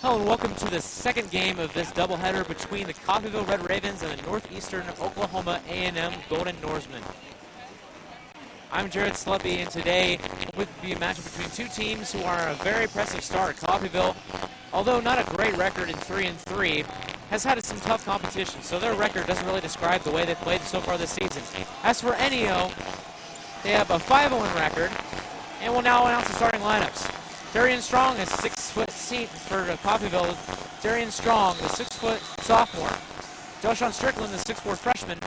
Hello and welcome to the second game of this doubleheader between the Coffeyville Red Ravens and the Northeastern Oklahoma A&M Golden Norsemen. I'm Jared Sluppy, and today will be a matchup between two teams who are a very impressive start. Coffeyville, although not a great record in 3-3, has had some tough competition, so their record doesn't really describe the way they've played so far this season. As for NEO, they have a 5-0 record, and will now announce the starting lineups. Darian Strong is 6-foot seat for Coffeyville. Darian Strong, the 6-foot sophomore. Delshawn Strickland, the 6'4 freshman.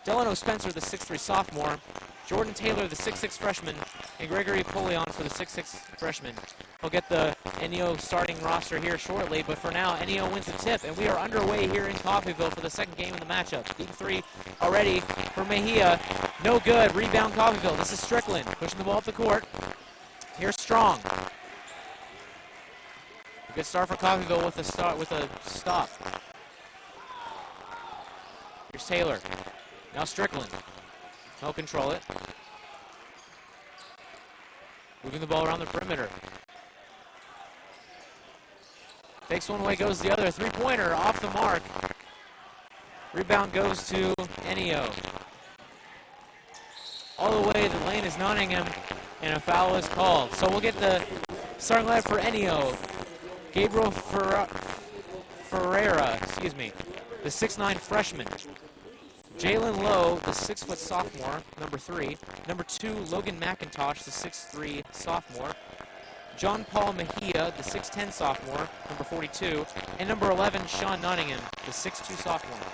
Delano Spencer, the 6'3 sophomore. Jordan Taylor, the 6'6 freshman. And Gregory Polion for the 6'6 freshman. We'll get the NEO starting roster here shortly, but for now, NEO wins the tip, and we are underway here in Coffeyville for the second game of the matchup. Deep three already for Mejia. No good. Rebound Coffeyville. This is Strickland pushing the ball up the court. Here's Strong. A good start for Coffeyville with a stop. Here's Taylor. Now Strickland. He'll control it. Moving the ball around the perimeter. Takes one away, goes the other. Three-pointer off the mark. Rebound goes to NEO. All the way, the lane is Nottingham, and a foul is called. So we'll get the starting lineup for NEO. Gabriel Ferreira, the 6'9 freshman. Jalen Lowe, the 6-foot sophomore, number 3. Number 2, Logan McIntosh, the 6'3 sophomore. John Paul Mejia, the 6'10 sophomore, number 42. And number 11, Sean Nottingham, the 6'2 sophomore.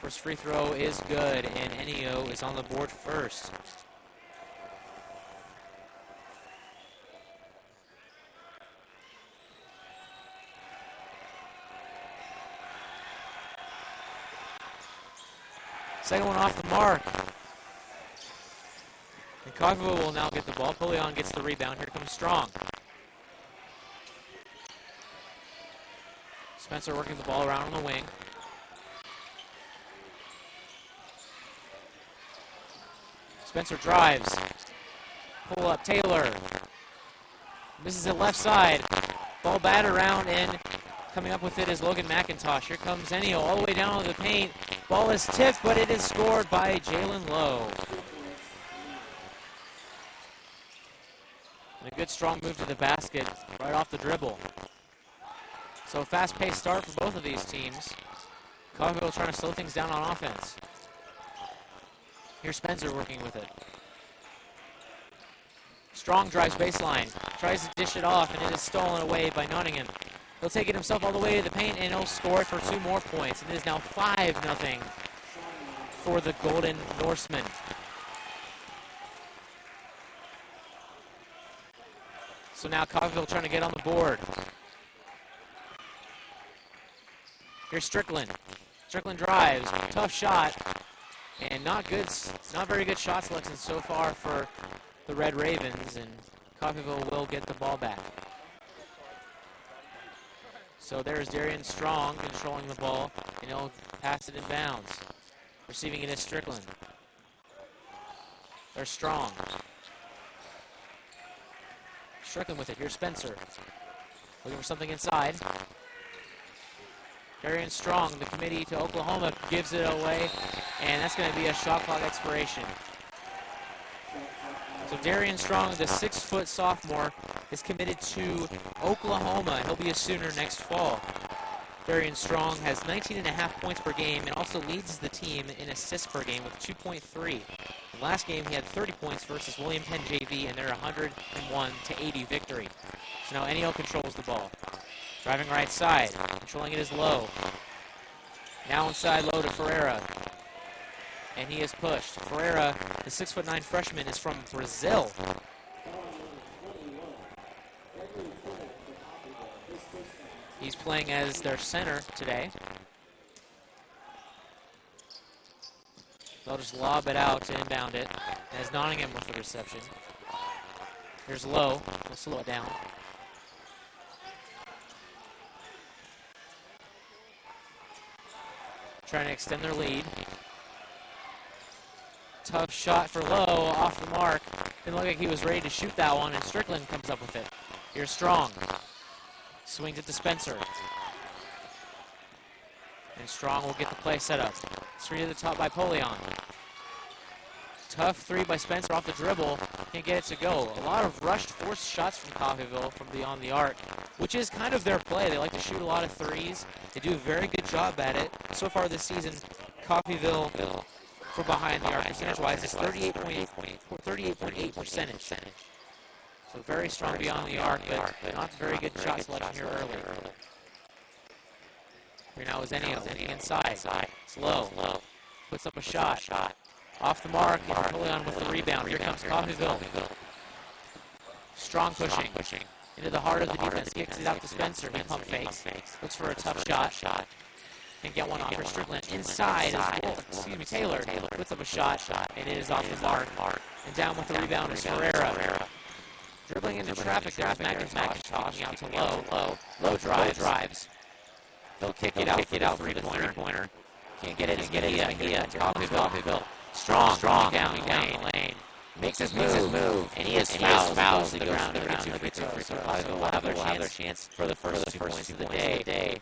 First free throw is good, and NEO is on the board first. Second one off the mark. And Coffeyville will now get the ball. Polion gets the rebound. Here comes Strong. Spencer working the ball around on the wing. Spencer drives. Pull up, Taylor. Misses it left side. Ball batted around, and coming up with it is Logan McIntosh. Here comes NEO all the way down to the paint. Ball is tipped, but it is scored by Jalen Lowe. And a good strong move to the basket right off the dribble. So a fast-paced start for both of these teams. Coffeyville trying to slow things down on offense. Here's Spencer working with it. Strong drives baseline, tries to dish it off, and it is stolen away by Nottingham. He'll take it himself all the way to the paint, and he'll score for 2 more points. It is now 5-0 for the Golden Norsemen. So now Coffeyville trying to get on the board. Here's Strickland. Strickland drives, tough shot. And not very good shot selection so far for the Red Ravens, and Coffeyville will get the ball back. So there's Darian Strong controlling the ball, and he'll pass it in bounds. Receiving it is Strickland. There's Strong. Strickland with it. Here's Spencer. Looking for something inside. Darian Strong, the committee to Oklahoma, gives it away, and that's going to be a shot clock expiration. So Darian Strong, the 6-foot sophomore, is committed to Oklahoma. He'll be a Sooner next fall. Darian Strong has 19.5 points per game and also leads the team in assists per game with 2.3. Last game, he had 30 points versus William Penn JV, and they're 101-80 victory. So now NEO controls the ball. Driving right side, controlling it is Lowe. Now inside Lowe to Ferreira. And he is pushed. Ferreira, the 6'9 freshman, is from Brazil. He's playing as their center today. They'll just lob it out to inbound it, as Nottingham with the reception. Here's Lowe. We'll slow it down. Trying to extend their lead. Tough shot for Lowe, off the mark. Didn't look like he was ready to shoot that one, and Strickland comes up with it. Here's Strong. Swings it to Spencer. And Strong will get the play set up. Screen to the top by Polion. Tough three by Spencer off the dribble. Can't get it to go. A lot of rushed, forced shots from Coffeyville from beyond the arc, which is kind of their play. They like to shoot a lot of threes. They do a very good job at it. So far this season, Coffeyville from behind the arc percentage-wise is 38.8 percentage. So very strong beyond the arc, but not very good shot selection here early. Here now is Ennio looking inside. It's Lowe. Puts up a shot. Off the mark. Napoleon with the rebound. Here comes Coffeyville. Strong pushing. Into the heart of the defense. Kicks it out to Spencer. He pump fakes. Looks for a tough shot. Can't get one off for Strickland. Inside is Taylor. Puts up a shot. And it is off the mark. And down with the rebound is Ferreira. Dribbling into traffic there is McIntosh out to Lowe. Lowe drives. They'll kick it out for the three-pointer. Can't get it. Mejia. Coffeyville. Strong down the lane. Makes his move. And he is fouled to the ground. So Coffeyville will have their chance for the first 2 points of the day.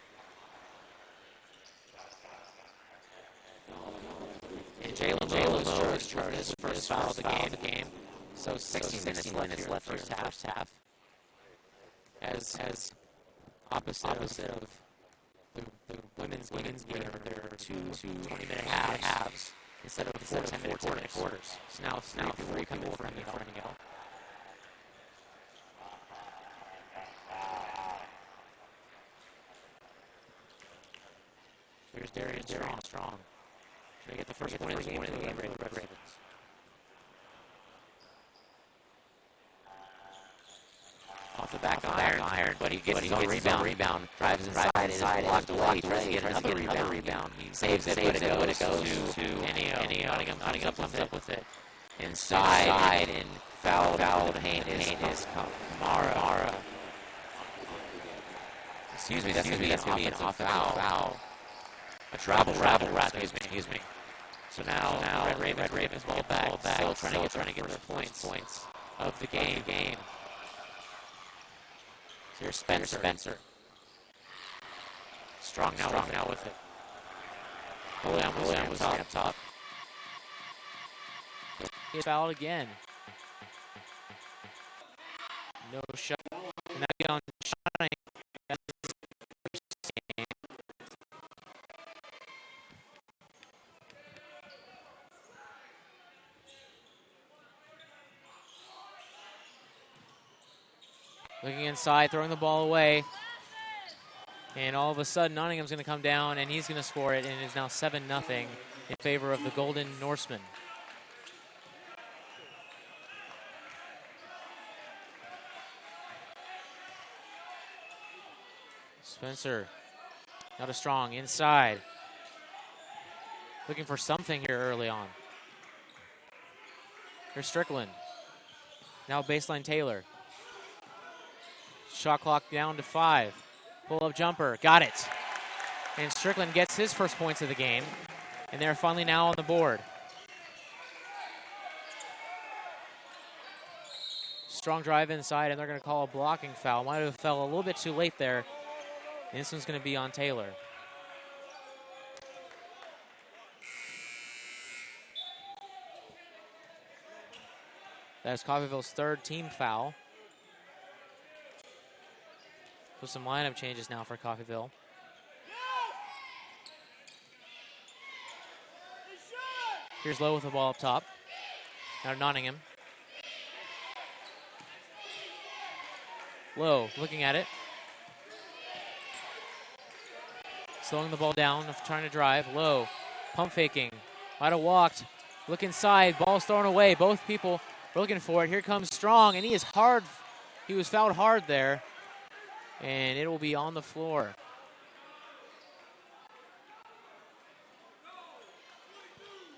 And Jalen Lowe is his first foul of the game. So 16 minutes left first half. As opposite of the women's game, there are two 20-minute halves instead of 4 10-minute quarters. So now 3 people from the out. Here's Darian Strong. Trying to get the first point of the game for the Red Ravens. Off the back of iron, but he gets his own rebound. Drives inside, and is blocked away. He tries to get another rebound. He saves it, but it goes to Ennio. Nottingham comes up with it. Inside, and fouled paint is Kamara. Excuse me, that's going to be an offensive foul. A travel, excuse me. So now Red Ravens ball back. Still trying to get the points of the game. Here's Spencer. Strong now with it. William was up top. He's fouled again. No shot. Now get on shot. Looking inside, throwing the ball away. And all of a sudden, Nottingham's going to come down, and he's going to score it, and it is now 7-0 in favor of the Golden Norsemen. Spencer, not a Strong, inside. Looking for something here early on. Here's Strickland. Now baseline Taylor. Shot clock down to 5. Pull-up jumper. Got it. And Strickland gets his first points of the game. And they're finally now on the board. Strong drive inside, and they're going to call a blocking foul. Might have fell a little bit too late there. And this one's going to be on Taylor. That is Coffeyville's third team foul. So some lineup changes now for Coffeyville. Here's Lowe with the ball up top. Now to Nottingham. Lowe looking at it. Slowing the ball down, trying to drive. Lowe pump faking. Might have walked. Look inside. Ball's thrown away. Both people are looking for it. Here comes Strong, and he is hard. He was fouled hard there. And it will be on the floor.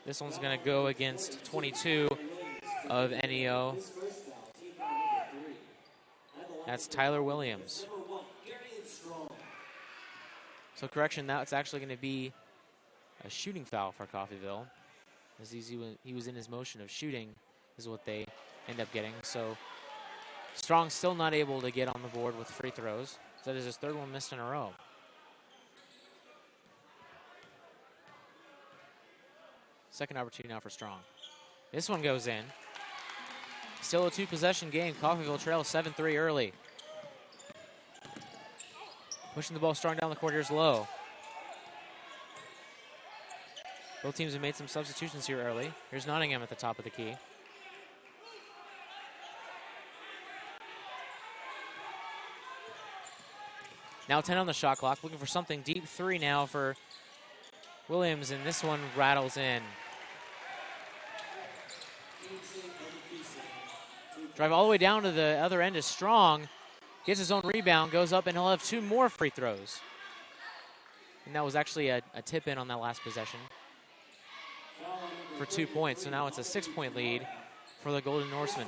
This one's going to go against 22 of Ennio. That's Tyler Williams. So correction, that's actually going to be a shooting foul for Coffeyville. as he was in his motion of shooting is what they end up getting. So Strong still not able to get on the board with free throws. That is his third one missed in a row. Second opportunity now for Strong. This one goes in. Still a 2-possession game. Coffeyville trails 7-3 early. Pushing the ball Strong down the court. Here's Lowe. Both teams have made some substitutions here early. Here's Nottingham at the top of the key. Now 10 on the shot clock. Looking for something deep. 3 now for Williams, and this one rattles in. Drive all the way down to the other end is Strong. Gets his own rebound, goes up, and he'll have 2 more free throws. And that was actually a tip-in on that last possession for 2 points. So now it's a 6-point lead for the Golden Norsemen.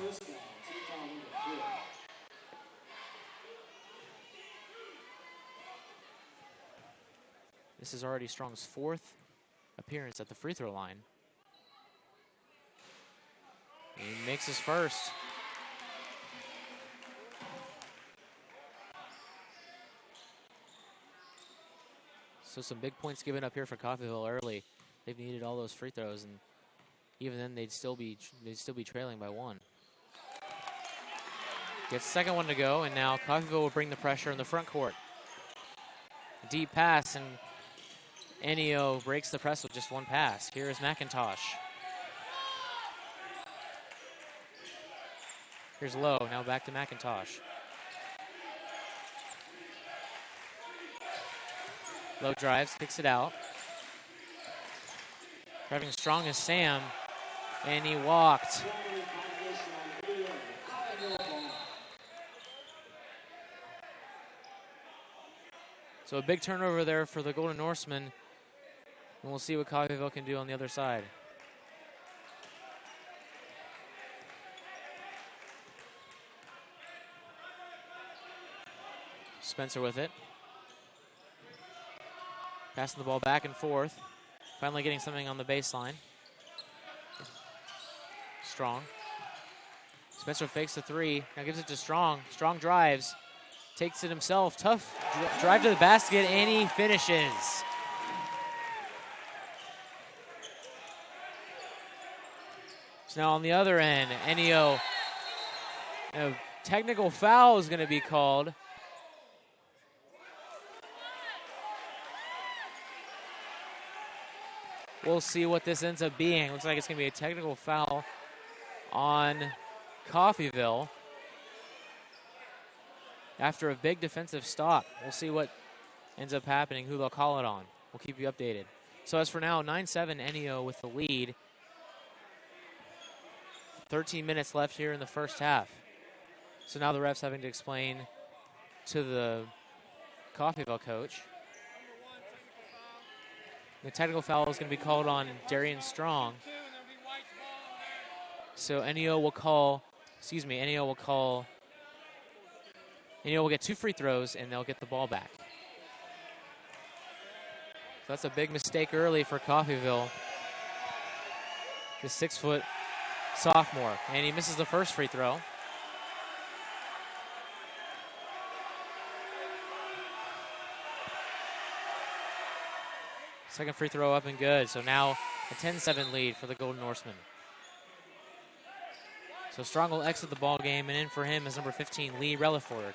This is already Strong's 4th appearance at the free throw line. He makes his first. So some big points given up here for Coffeyville early. They've needed all those free throws, and even then they'd still be trailing by 1. Gets the second one to go, and now Coffeyville will bring the pressure in the front court. Deep pass, and Enio breaks the press with just 1 pass. Here is McIntosh. Here's Lowe, now back to McIntosh. Lowe drives, kicks it out. Driving Strong is Sam, and he walked. So a big turnover there for the Golden Norsemen, and we'll see what Coffeyville can do on the other side. Spencer with it. Passing the ball back and forth. Finally getting something on the baseline. Strong. Spencer fakes the 3. Now gives it to Strong. Strong drives. Takes it himself. Tough drive to the basket, and he finishes. So now on the other end, Enio. A technical foul is going to be called. We'll see what this ends up being. Looks like it's going to be a technical foul on Coffeyville after a big defensive stop. We'll see what ends up happening, who they'll call it on. We'll keep you updated. So as for now, 9-7 Enio with the lead. 13 minutes left here in the first half. So now the ref's having to explain to the Coffeyville coach. The technical foul is going to be called on Darian Strong. So Enio will get 2 free throws, and they'll get the ball back. So that's a big mistake early for Coffeyville. The 6-foot sophomore, and he misses the first free throw. Second free throw up and good. So now a 10-7 lead for the Golden Norsemen. So Strong will exit the ball game, and in for him is number 15, Lee Relaford.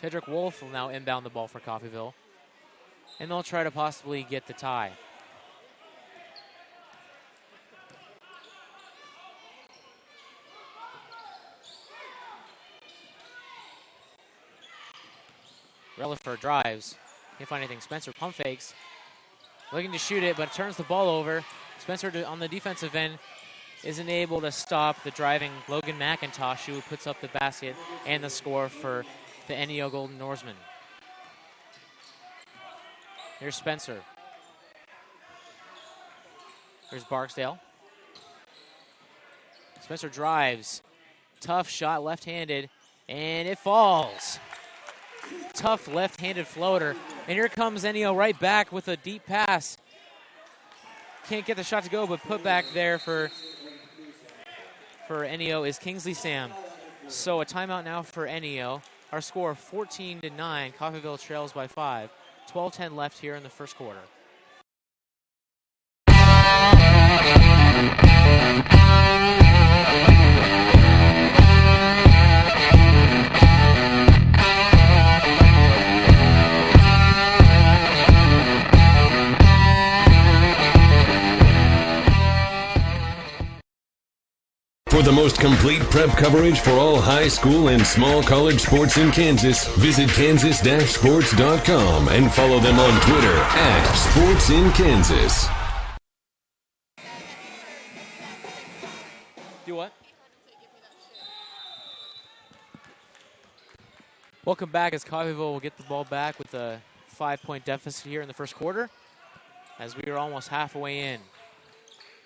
Tedrick Wolf will now inbound the ball for Coffeyville, and they'll try to possibly get the tie. Relaford drives. Can't find anything. Spencer pump fakes. Looking to shoot it, but turns the ball over. Spencer on the defensive end isn't able to stop the driving Logan McIntosh, who puts up the basket and the score for the Enio Golden Norsemen. Here's Spencer. Here's Barksdale. Spencer drives. Tough shot, left-handed, and it falls. Tough left-handed floater. And here comes Enio right back with a deep pass. can't get the shot to go, but put back there for NEO is Kingsley Sam. So a timeout now for NEO. Our score 14-9. Coffeyville trails by 5. 12:10 left here in the first quarter. For the most complete prep coverage for all high school and small college sports in Kansas, visit kansas-sports.com and follow them on Twitter @SportsInKansas. Do what? Welcome back as Coffeyville will get the ball back with a 5-point deficit here in the first quarter as we are almost halfway in.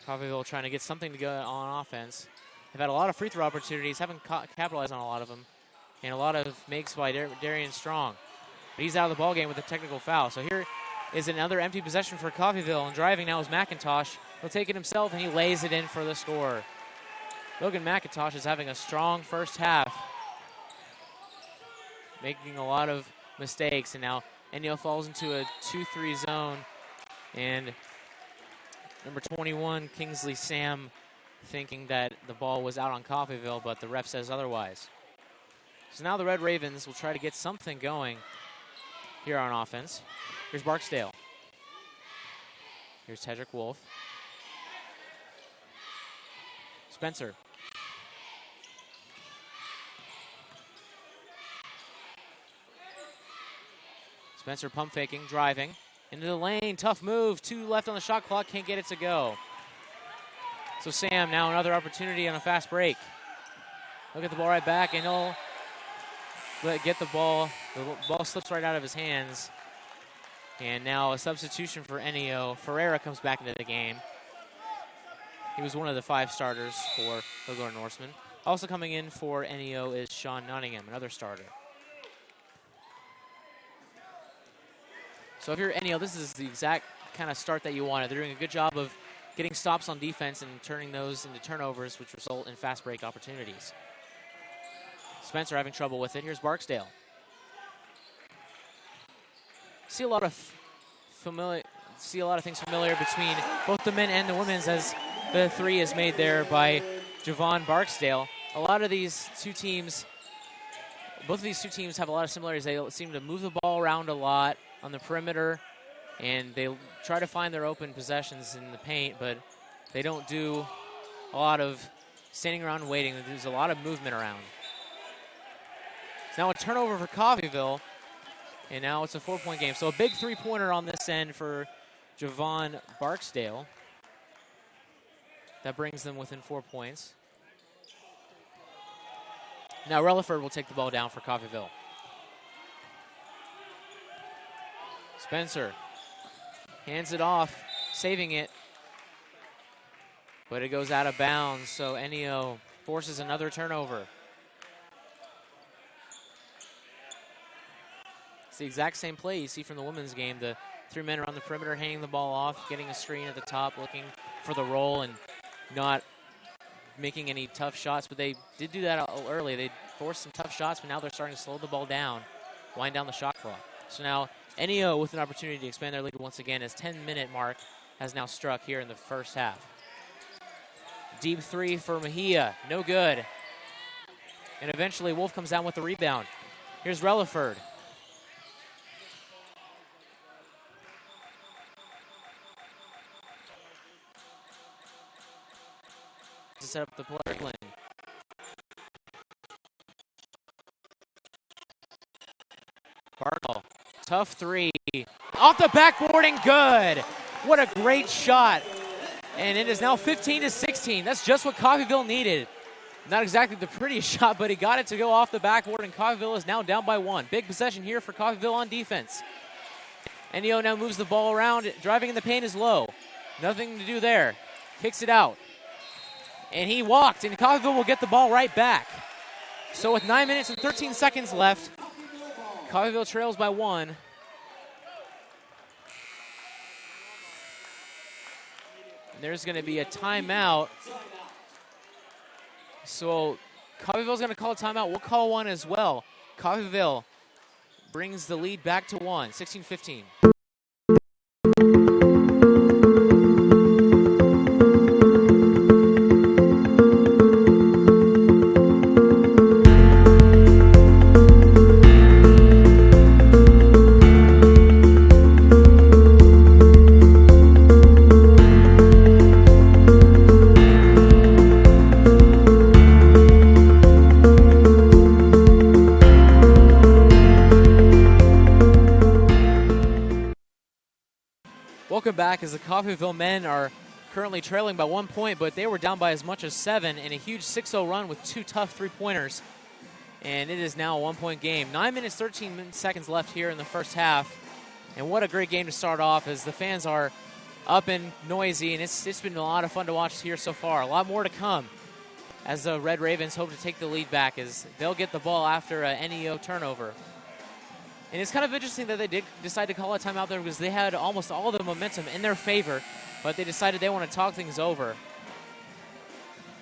Coffeyville trying to get something to go on offense. They've had a lot of free throw opportunities, haven't capitalized on a lot of them, and a lot of makes by Darian Strong. But he's out of the ball game with a technical foul. So here is another empty possession for Coffeyville, and driving now is McIntosh. He'll take it himself, and he lays it in for the score. Logan McIntosh is having a strong first half, making a lot of mistakes, and now NEO falls into a 2-3 zone, and number 21, Kingsley Sam, thinking that the ball was out on Coffeyville, but the ref says otherwise. So now the Red Ravens will try to get something going here on offense. Here's Barksdale. Here's Tedrick Wolf. Spencer. Spencer pump faking, driving into the lane. Tough move. 2 left on the shot clock. Can't get it to go. So Sam, now another opportunity on a fast break. He'll get the ball right back, and he'll get the ball. The ball slips right out of his hands. And now a substitution for NEO. Ferreira comes back into the game. He was one of the 5 starters for Hillgard Norseman. Also coming in for NEO is Sean Nottingham, another starter. So if you're NEO, this is the exact kind of start that you wanted. They're doing a good job of getting stops on defense and turning those into turnovers, which result in fast break opportunities. Spencer having trouble with it. Here's Barksdale. See a lot of things familiar between both the men and the women's as the 3 is made there by Javon Barksdale. A lot of these two teams, both of these two teams have a lot of similarities. They seem to move the ball around a lot on the perimeter, and they try to find their open possessions in the paint, but they don't do a lot of standing around and waiting. There's a lot of movement around. It's now a turnover for Coffeyville, and now it's a 4-point game. So a big 3-pointer on this end for Javon Barksdale. That brings them within 4 points. Now Relaford will take the ball down for Coffeyville. Spencer hands it off, saving it, but it goes out of bounds, so NEO forces another turnover. It's the exact same play you see from the women's game. The 3 men around the perimeter handing the ball off, getting a screen at the top, looking for the roll and not making any tough shots, but they did do that early. They forced some tough shots, but now they're starting to slow the ball down, wind down the shot clock. So now NEO with an opportunity to expand their lead once again as 10-minute mark has now struck here in the first half. Deep 3 for Mejia, no good. And eventually Wolf comes down with the rebound. Here's Relaford. To set up the play lane. Bartle, tough 3. Off the backboard and good. What a great shot. And it is now 15-16. That's just what Coffeyville needed. Not exactly the prettiest shot, but he got it to go off the backboard, and Coffeyville is now down by 1. Big possession here for Coffeyville on defense. NEO now moves the ball around. Driving in the paint is low. Nothing to do there. Kicks it out. And he walked, and Coffeyville will get the ball right back. So with 9 minutes and 13 seconds left, Coffeyville trails by 1. There's going to be a timeout. So Coffeyville's going to call a timeout. We'll call one as well. Coffeyville brings the lead back to 1, 16-15. Welcome back as the Coffeyville men are currently trailing by 1 point, but they were down by as much as 7 in a huge 6-0 run with 2 tough three-pointers. And it is now a 1 point game. 9 minutes, 13 seconds left here in the first half. And what a great game to start off as the fans are up and noisy, and it's been a lot of fun to watch here so far. A lot more to come as the Red Ravens hope to take the lead back as they'll get the ball after a NEO turnover. And it's kind of interesting that they did decide to call a timeout there because they had almost all the momentum in their favor, but they decided they want to talk things over.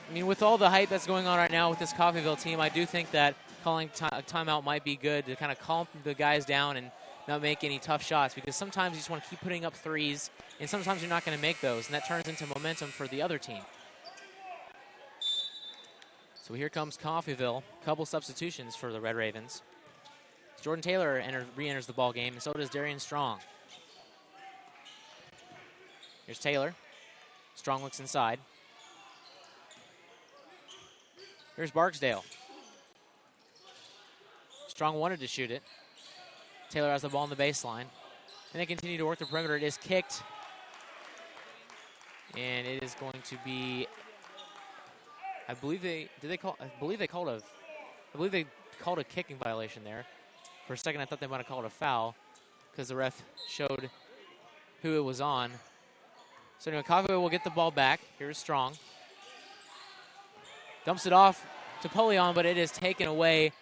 I mean, with all the hype that's going on right now with this Coffeyville team, I do think that calling a timeout might be good to kind of calm the guys down and not make any tough shots, because sometimes you just want to keep putting up threes, and sometimes you're not going to make those, and that turns into momentum for the other team. So here comes Coffeyville. Couple substitutions for the Red Ravens. Jordan Taylor re-enters the ball game, and so does Darian Strong. Here's Taylor. Strong looks inside. Here's Barksdale. Strong wanted to shoot it. Taylor has the ball on the baseline. And they continue to work the perimeter. It is kicked. And it is going to be, I believe they called a kicking violation there. For a second, I thought they might have called a foul because the ref showed who it was on. So anyway, Coffeyville will get the ball back. Here's Strong. Dumps it off to Polion, but it is taken away.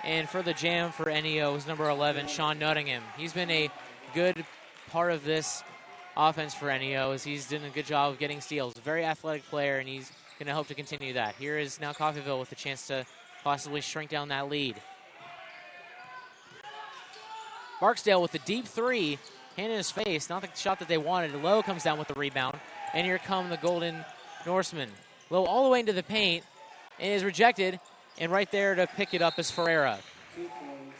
And for the jam for NEO is number 11, Sean Nottingham. He's been a good part of this offense for NEO as he's done a good job of getting steals. Very athletic player, and he's going to hope to continue that. Here is now Coffeyville with a chance to possibly shrink down that lead. Barksdale with the deep three, hand in his face, not the shot that they wanted. Lowe comes down with the rebound, and here come the Golden Norsemen. Lowe all the way into the paint, and is rejected, and right there to pick it up is Ferreira. 2 points,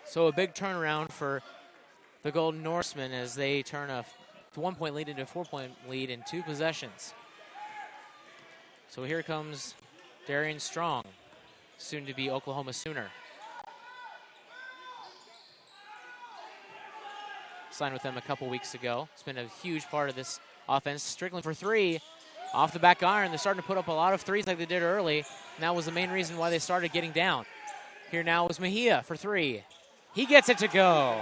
So a big turnaround for the Golden Norsemen as they turn a 1 point lead into a 4 point lead in 2 possessions. So here comes Darian Strong, soon to be Oklahoma Sooner. Signed with them a couple weeks ago. It's been a huge part of this offense. Strickland for 3. Off the back iron. They're starting to put up a lot of threes like they did early. And that was the main reason why they started getting down. Here now is Mejia for 3. He gets it to go.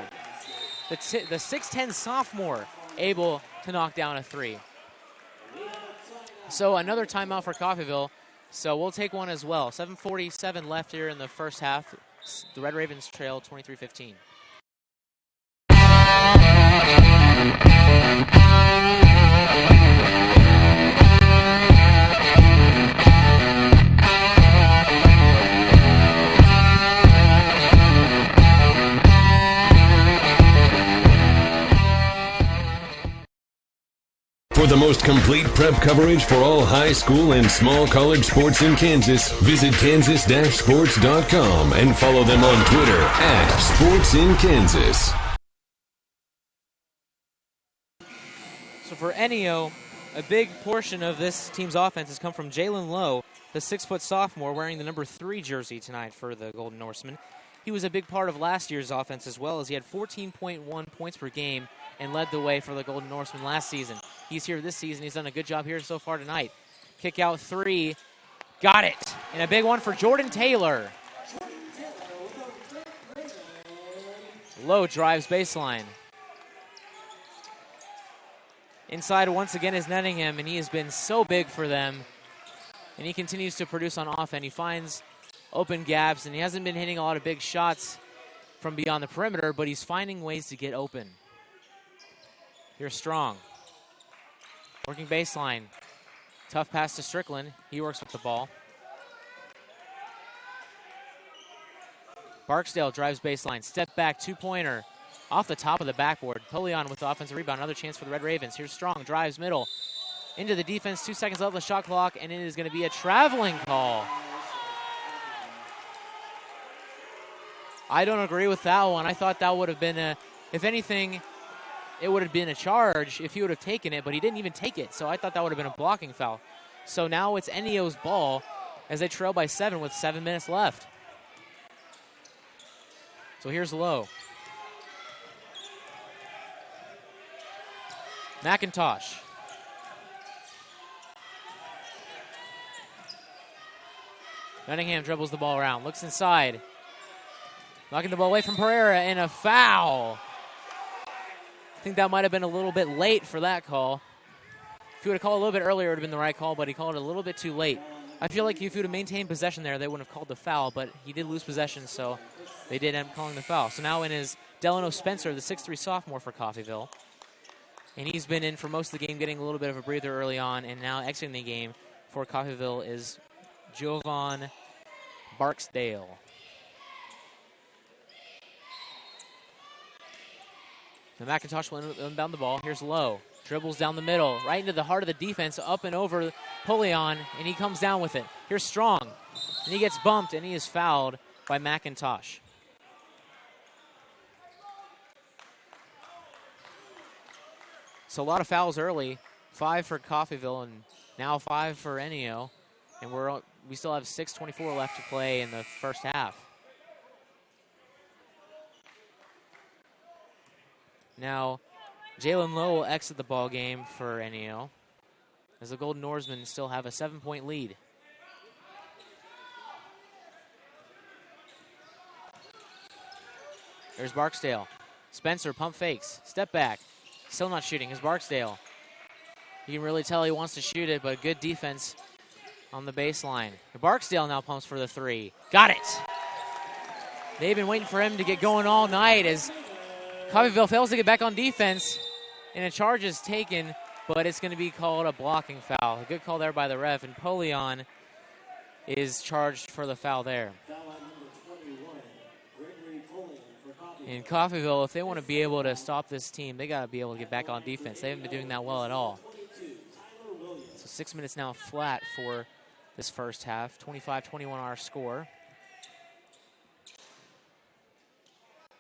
The 6'10 sophomore able to knock down a 3. So another timeout for Coffeyville. So we'll take one as well. 7:47 left here in the first half. The Red Ravens trail 23-15. For the most complete prep coverage for all high school and small college sports in Kansas, visit kansas-sports.com and follow them on Twitter @SportsInKansas. So for NEO, a big portion of this team's offense has come from Jalen Lowe, the 6-foot sophomore wearing the number 3 jersey tonight for the Golden Norsemen. He was a big part of last year's offense as well, as he had 14.1 points per game and led the way for the Golden Norsemen last season. He's here this season. He's done a good job here so far tonight. Kick out 3. Got it. And a big one for Jordan Taylor. Lowe drives baseline. Inside once again is Nottingham, and he has been so big for them. And he continues to produce on offense. He finds open gaps, and he hasn't been hitting a lot of big shots from beyond the perimeter, but he's finding ways to get open. Here's Strong. Working baseline. Tough pass to Strickland. He works with the ball. Barksdale drives baseline. Step back, two-pointer. Off the top of the backboard. Polion with the offensive rebound. Another chance for the Red Ravens. Here's Strong. Drives middle. Into the defense. 2 seconds left on the shot clock, and it is going to be a traveling call. I don't agree with that one. I thought that would have been if anything, it would have been a charge if he would have taken it, but he didn't even take it. So I thought that would have been a blocking foul. So now it's Enio's ball as they trail by 7 with 7 minutes left. So here's Lowe. McIntosh. Nottingham dribbles the ball around, looks inside. Knocking the ball away from Pereira, and a foul. I think that might have been a little bit late for that call. If he would have called a little bit earlier, it would have been the right call, but he called it a little bit too late. I feel like if he would have maintained possession there, they wouldn't have called the foul, but he did lose possession, so they did end up calling the foul. So now in is Delano Spencer, the 6'3 sophomore for Coffeyville. And he's been in for most of the game, getting a little bit of a breather early on, and now exiting the game for Coffeyville is Jovan Barksdale. Now McIntosh will inbound the ball. Here's Lowe. Dribbles down the middle, right into the heart of the defense, up and over Polion, and he comes down with it. Here's Strong, and he gets bumped, and he is fouled by McIntosh. So a lot of fouls early, 5 for Coffeyville, and now 5 for Enio, and we still have 6:24 left to play in the first half. Now, Jalen Lowe will exit the ball game for Enio, as the Golden Oarsmen still have a 7-point lead. There's Barksdale. Spencer pump fakes, step back, still not shooting. Here's Barksdale. You can really tell he wants to shoot it, but good defense on the baseline. Barksdale now pumps for the 3. Got it! They've been waiting for him to get going all night as Coffeyville fails to get back on defense, and a charge is taken, but it's going to be called a blocking foul. A good call there by the ref, and Polion is charged for the foul there. In Coffeyville, if they want to be able to stop this team, they got to be able to get back on defense. They haven't been doing that well at all. So 6 minutes now flat for this first half. 25-21 our score.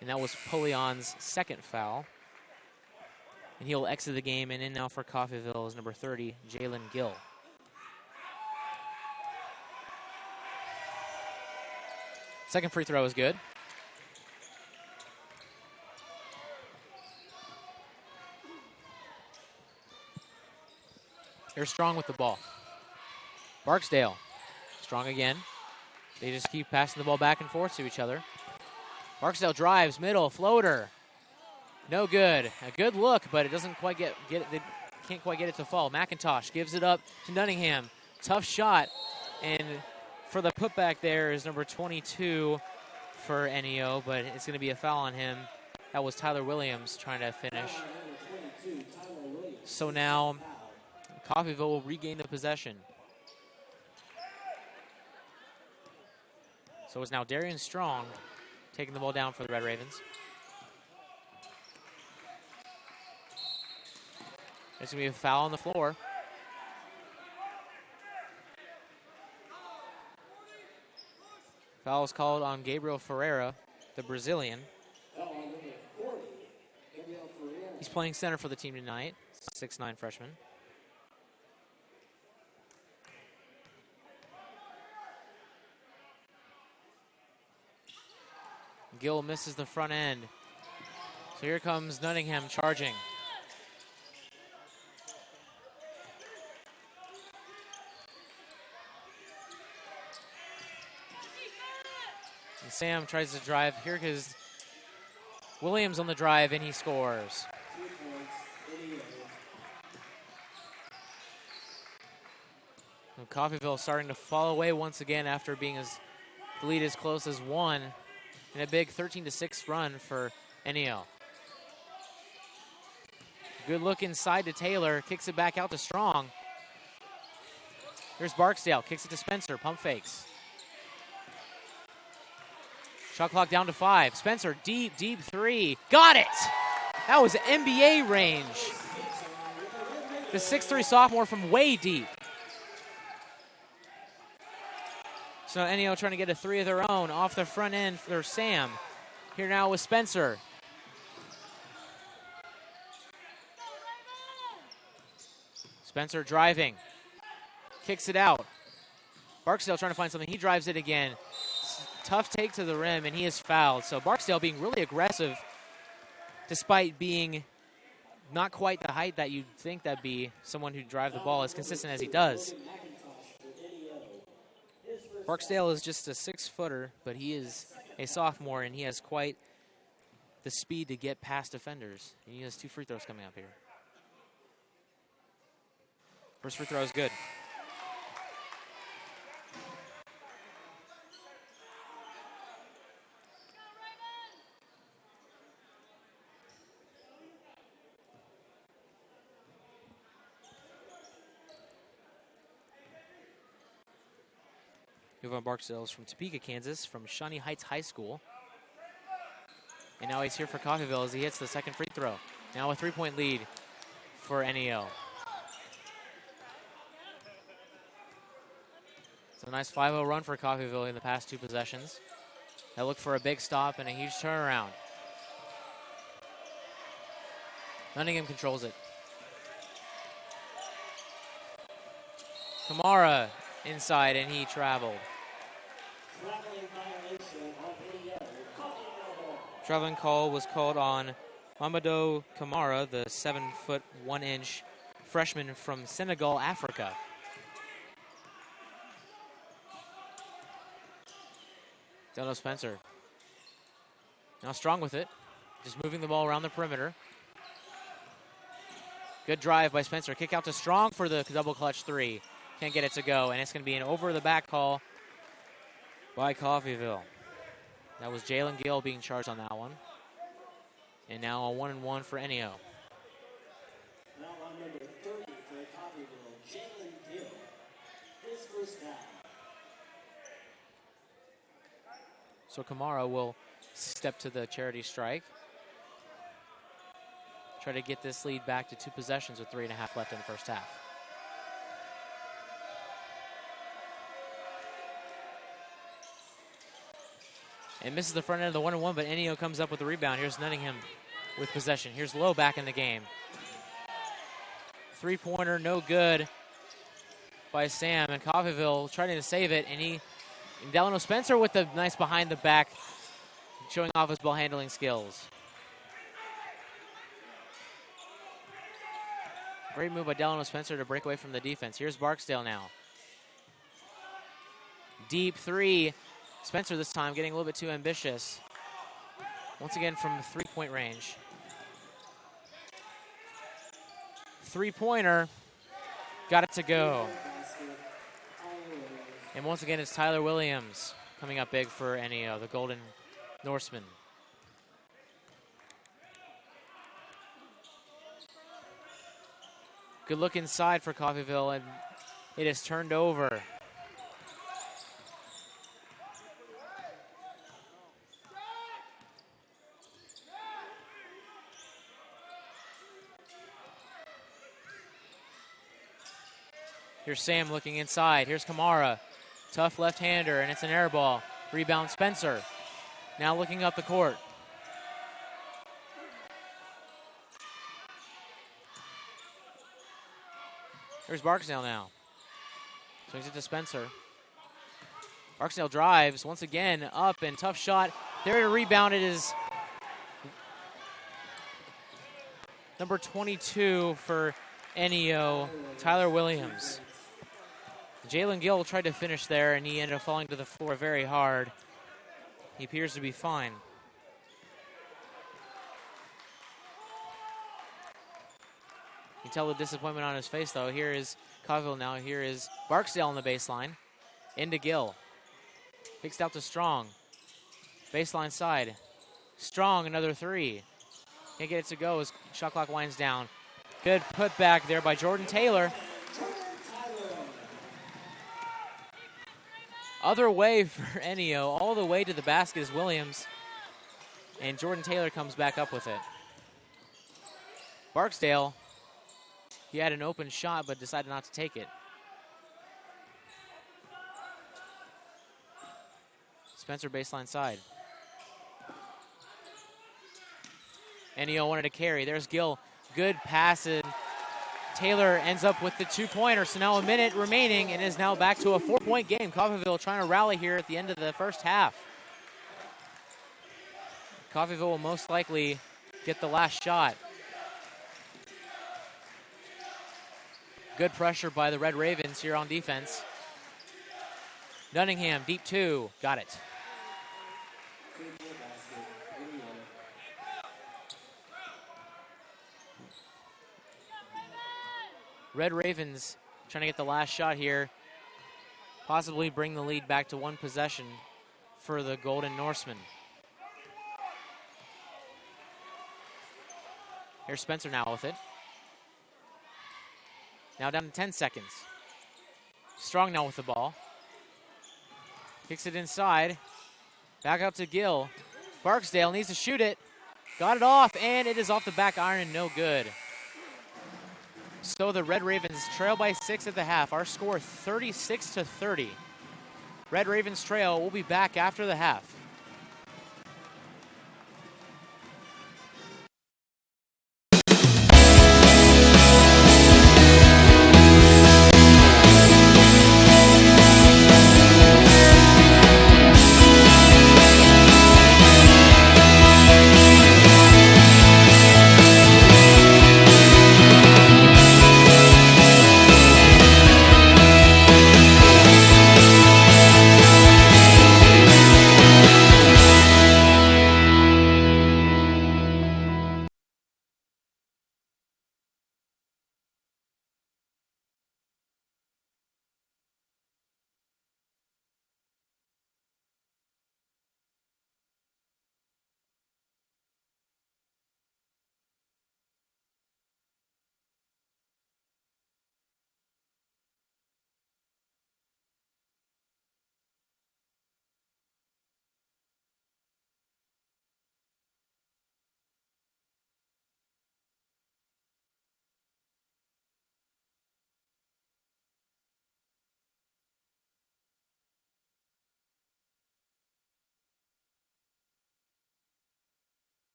And that was Polion's second foul. And he'll exit the game, and in now for Coffeyville is number 30, Jalen Gill. Second free throw is good. They're Strong with the ball. Barksdale. Strong again. They just keep passing the ball back and forth to each other. Barksdale drives, middle, floater. No good. A good look, but it doesn't quite get it. They can't quite get it to fall. McIntosh gives it up to Nottingham. Tough shot. And for the putback there is number 22 for Enio, but it's going to be a foul on him. That was Tyler Williams trying to finish. So now Coffeyville will regain the possession. So it's now Darian Strong taking the ball down for the Red Ravens. There's going to be a foul on the floor. Foul is called on Gabriel Ferreira, the Brazilian. He's playing center for the team tonight, 6'9" freshman. Gill misses the front end. So here comes Nottingham charging. And Sam tries to drive. Here goes Williams on the drive, and he scores. And Coffeyville starting to fall away once again after being the lead as close as 1. And a big 13-6 run for Enio. Good look inside to Taylor. Kicks it back out to Strong. Here's Barksdale. Kicks it to Spencer. Pump fakes. Shot clock down to 5. Spencer, deep, deep three. Got it! That was NBA range. The 6'3" sophomore from way deep. So NEO trying to get a 3 of their own off the front end for Sam. Here now with Spencer. Spencer driving. Kicks it out. Barksdale trying to find something. He drives it again. Tough take to the rim, and he is fouled. So Barksdale being really aggressive despite being not quite the height that you'd think that'd be someone who'd drive the ball as consistent as he does. Barksdale is just a 6-footer, but he is a sophomore, and he has quite the speed to get past defenders. And he has 2 free throws coming up here. First free throw is good. Jovan Barksdale is from Topeka, Kansas, from Shawnee Heights High School. And now he's here for Coffeyville as he hits the second free throw. Now a 3-point lead for NEO. It's a nice 5-0 run for Coffeyville in the past 2 possessions. They look for a big stop and a huge turnaround. Nottingham controls it. Kamara inside, and he traveled. Traveling call was called on Mamadou Kamara, the 7-foot 1-inch freshman from Senegal, Africa. Delano Spencer. Now Strong with it. Just moving the ball around the perimeter. Good drive by Spencer. Kick out to Strong for the double clutch 3. Can't get it to go, and it's going to be an over-the-back call by Coffeyville. That was Jalen Gill being charged on that one. And now a 1-and-1 for NEO. Now on number 30 for Coffeyville, Jalen Gill. His first down. So Kamara will step to the charity strike. Try to get this lead back to 2 possessions with 3.5 left in the first half. And misses the front end of the 1-and-1, but NEO comes up with the rebound. Here's Nottingham with possession. Here's Lowe back in the game. 3-pointer, no good by Sam. And Coffeyville trying to save it, and Delano Spencer with the nice behind the back, showing off his ball handling skills. Great move by Delano Spencer to break away from the defense. Here's Barksdale now. Deep 3. Spencer this time getting a little bit too ambitious. Once again from 3-point range. 3-pointer. Got it to go. And once again, it's Tyler Williams coming up big for NEO, the Golden Norseman. Good look inside for Coffeyville, and it is turned over. Here's Sam looking inside. Here's Kamara. Tough left-hander, and it's an air ball. Rebound Spencer. Now looking up the court. Here's Barksdale now. Swings it to Spencer. Barksdale drives once again up, and tough shot. There to rebound it is number 22 for NEO, Tyler Williams. Jalen Gill tried to finish there, and he ended up falling to the floor very hard. He appears to be fine. You can tell the disappointment on his face, though. Here is Coffeyville now. Here is Barksdale on the baseline. Into Gill. Kicks out to Strong. Baseline side. Strong, another 3. Can't get it to go as shot clock winds down. Good putback there by Jordan Taylor. Other way for Ennio, all the way to the basket is Williams. And Jordan Taylor comes back up with it. Barksdale, he had an open shot but decided not to take it. Spencer baseline side. Ennio wanted to carry. There's Gill. Good pass. Taylor ends up with the two-pointer. So now a minute remaining and is now back to a 4-point game. Coffeyville trying to rally here at the end of the first half. Coffeyville will most likely get the last shot. Good pressure by the Red Ravens here on defense. Nunningham, deep two, got it. Red Ravens trying to get the last shot here. Possibly bring the lead back to one possession for the Golden Norsemen. Here's Spencer now with it. Now down to 10 seconds. Strong now with the ball. Kicks it inside. Back up to Gill. Barksdale needs to shoot it. Got it off, and it is off the back iron and no good. So the Red Ravens trail by 6 at the half. Our score 36-30. Red Ravens trail. We'll be back after the half.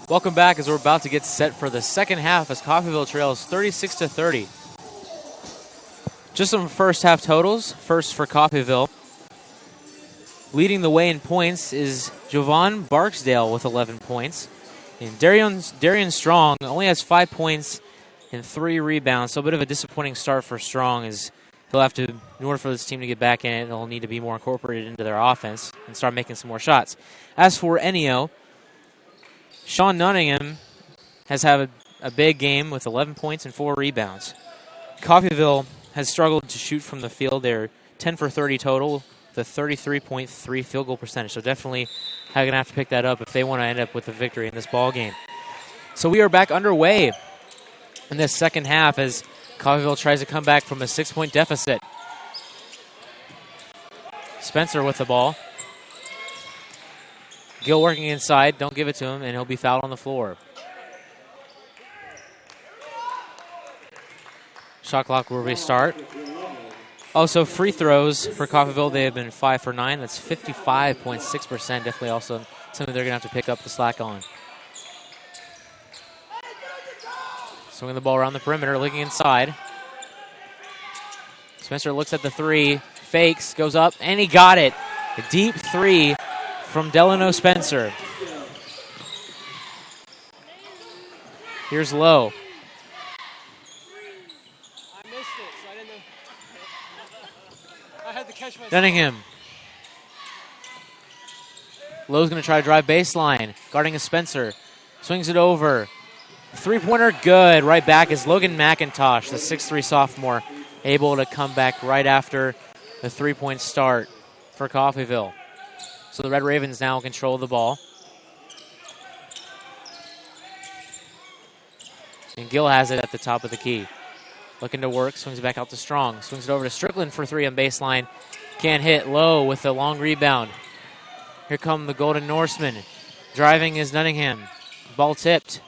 Welcome back as we're about to get set for the second half as Coffeyville trails 36-30. Just some first half totals. First for Coffeyville. Leading the way in points is Jovan Barksdale with 11 points. And Darian Strong only has 5 points and 3 rebounds. So a bit of a disappointing start for Strong as he'll have to, in order for this team to get back in it, they'll need to be more incorporated into their offense and start making some more shots. As for Enio, Sean Nunningham has had a big game with 11 points and 4 rebounds. Coffeyville has struggled to shoot from the field. They're 10 for 30 total, the 33.3 field goal percentage. So definitely going to have to pick that up if they want to end up with a victory in this ball game. So we are back underway in this second half as Coffeyville tries to come back from a 6-point deficit. Spencer with the ball. Gill working inside. Don't give it to him, and he'll be fouled on the floor. Shot clock will restart. Also, free throws for Coffeyville, they have been 5 for 9. That's 55.6%. Definitely also something they're going to have to pick up the slack on. Swinging the ball around the perimeter, looking inside. Spencer looks at the three, fakes, goes up, and he got it. A deep three from Delano Spencer. Here's Lowe. I missed it, so I didn't know. I had to catch myself. Dunningham. Lowe's going to try to drive baseline. Guarding a Spencer. Swings it over. Three-pointer good. Right back is Logan McIntosh, the 6'3 sophomore, able to come back right after the three-point start for Coffeyville. So the Red Ravens now control the ball. And Gill has it at the top of the key. Looking to work, swings it back out to Strong. Swings it over to Strickland for three on baseline. Can't hit. Lowe with the long rebound. Here come the Golden Norsemen. Driving is Nunningham. Ball tipped.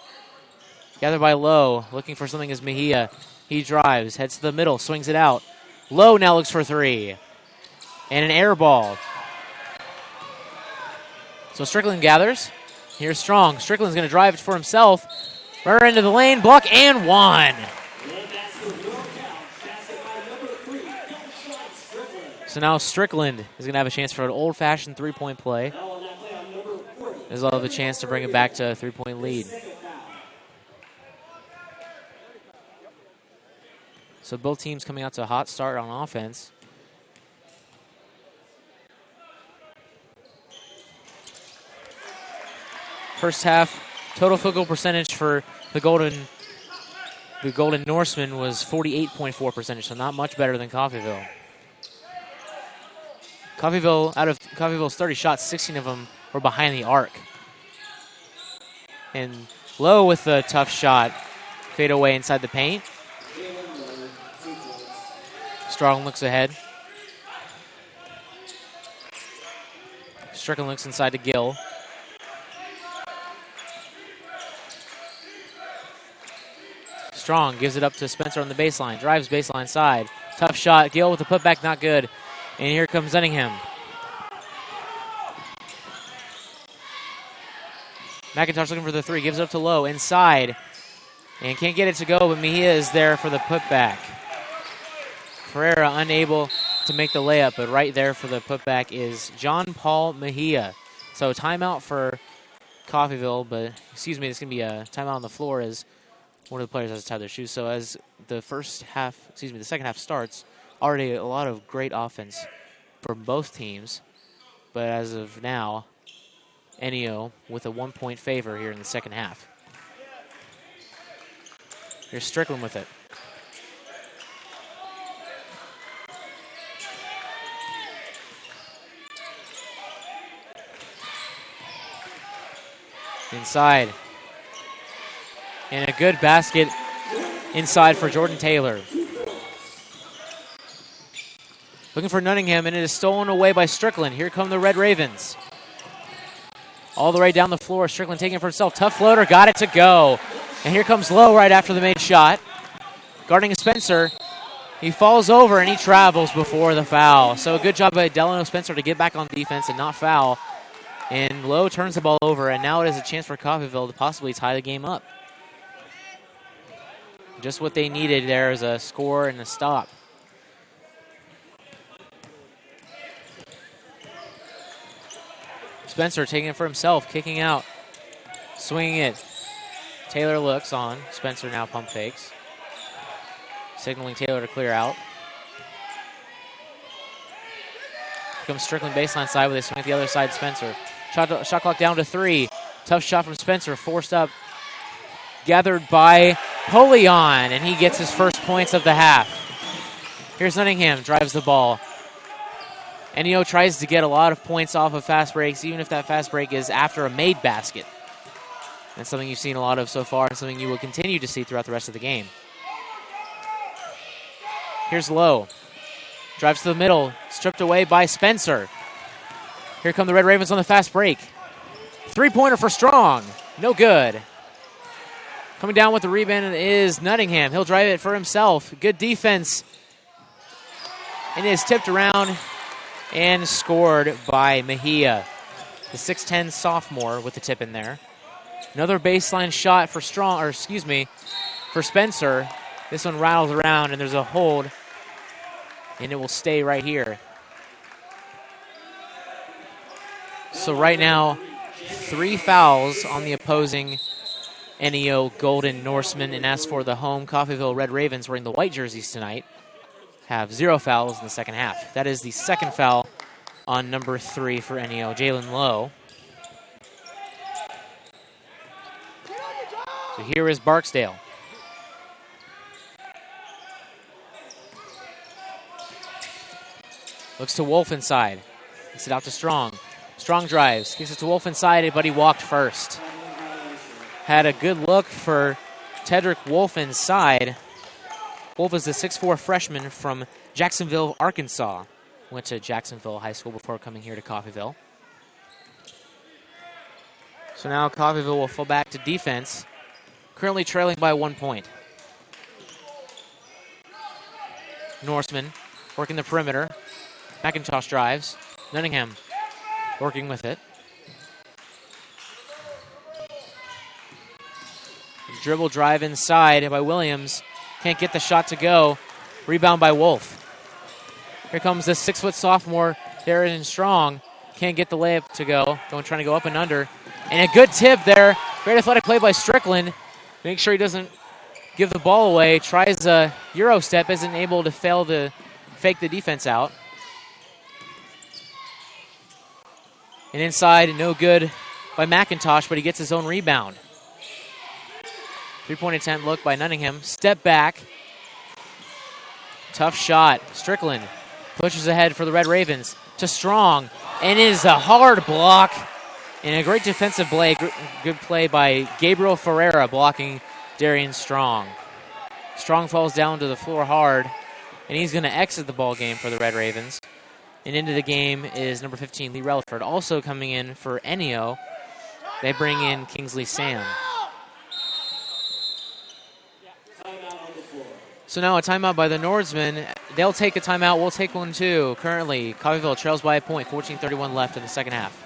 Gathered by Lowe. Looking for something is Mejia. He drives, heads to the middle, swings it out. Lowe now looks for three. And an air ball. So Strickland gathers. Here's Strong. Strickland's going to drive it for himself. Runner into the lane, block, and one. So now Strickland is going to have a chance for an old-fashioned three-point play. As well have a chance to bring it back to a three-point lead. So both teams coming out to a hot start on offense. First half, total field goal percentage for the Golden Norsemen was 48.4%, so not much better than Coffeyville. Out of Coffeyville's 30 shots, 16 of them were behind the arc. And Lowe with a tough shot. Fade away inside the paint. Strong looks ahead. Strickland looks inside to Gill. Strong gives it up to Spencer on the baseline. Drives baseline side. Tough shot. Gill with the putback, not good. And here comes Dunningham. McIntosh looking for the three. Gives it up to Lowe. Inside. And can't get it to go, but Mejia is there for the putback. Ferreira unable to make the layup, but right there for the putback is John Paul Mejia. So timeout for Coffeyville, but excuse me, it's going to be a timeout on the floor as one of the players has to tie their shoes. So as the second half starts, already a lot of great offense from both teams. But as of now, Enio with a 1-point favor here in the second half. Here's Strickland with it. Inside. And a good basket inside for Jordan Taylor. Looking for Nunningham, and it is stolen away by Strickland. Here come the Red Ravens. All the way down the floor, Strickland taking it for himself. Tough floater, got it to go. And here comes Lowe right after the made shot. Guarding Spencer. He falls over and he travels before the foul. So a good job by Delano Spencer to get back on defense and not foul. And Lowe turns the ball over, and now it is a chance for Coffeyville to possibly tie the game up. Just what they needed there is a score and a stop. Spencer taking it for himself, kicking out, swinging it. Taylor looks on. Spencer now pump fakes. Signaling Taylor to clear out. Here comes Strickland baseline side with a swing at the other side, Spencer. Shot clock down to 3. Tough shot from Spencer, forced up. Gathered by Polion, and he gets his first points of the half. Here's Nottingham, drives the ball. NEO tries to get a lot of points off of fast breaks, even if that fast break is after a made basket. That's something you've seen a lot of so far, and something you will continue to see throughout the rest of the game. Here's Lowe. Drives to the middle, stripped away by Spencer. Here come the Red Ravens on the fast break. Three-pointer for Strong. No good. Coming down with the rebound is Nottingham. He'll drive it for himself. Good defense. And it is tipped around and scored by Mejia. The 6'10 sophomore with the tip in there. Another baseline shot for for Spencer. This one rattles around and there's a hold. And it will stay right here. So right now, 3 fouls on the opposing NEO Golden Norsemen. And as for the home Coffeyville Red Ravens wearing the white jerseys tonight, have 0 fouls in the second half. That is the second foul on number 3 for NEO, Jalen Lowe. So here is Barksdale. Looks to Wolf inside. Gets it out to Strong. Strong drives. Gives it to Wolf inside, but he walked first. Had a good look for Tedrick Wolf inside. Wolf is a 6'4 freshman from Jacksonville, Arkansas. Went to Jacksonville High School before coming here to Coffeyville. So now Coffeyville will fall back to defense. Currently trailing by 1 point. Norseman working the perimeter. McIntosh drives. Nottingham working with it. Dribble drive inside by Williams. Can't get the shot to go. Rebound by Wolf. Here comes the 6' sophomore, Darren Strong. Can't get the layup to go. Trying to go up and under. And a good tip there. Great athletic play by Strickland. Make sure he doesn't give the ball away. Tries a Euro step. Isn't able to fail to fake the defense out. And inside, no good by McIntosh, but he gets his own rebound. 3-point attempt look by Nottingham. Step back. Tough shot. Strickland pushes ahead for the Red Ravens to Strong. And it is a hard block. And a great defensive play. Good play by Gabriel Ferreira blocking Darian Strong. Strong falls down to the floor hard. And he's going to exit the ball game for the Red Ravens. And into the game is number 15, Lee Relaford. Also coming in for NEO, they bring in Kingsley Sam. So now a timeout by the Norsemen. They'll take a timeout. We'll take one too. Currently, Coffeyville trails by a point. 14:31 left in the second half.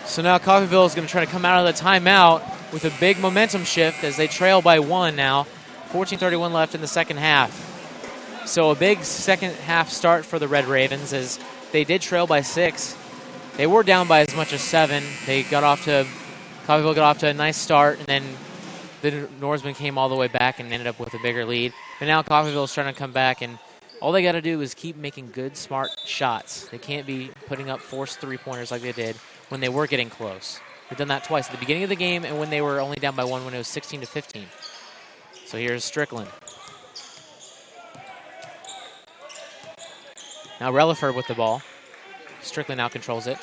So now Coffeyville is going to try to come out of the timeout with a big momentum shift as they trail by 1 now. 14:31 left in the second half. So a big second half start for the Red Ravens as they did trail by 6. They were down by as much as 7. Coffeyville got off to a nice start, and then the Norsemen came all the way back and ended up with a bigger lead. But now Coffeyville is trying to come back, and all they got to do is keep making good, smart shots. They can't be putting up forced three-pointers like they did when they were getting close. They've done that twice, at the beginning of the game and when they were only down by 1 when it was 16-15. So here's Strickland. Now Relaford with the ball. Strickland now controls it.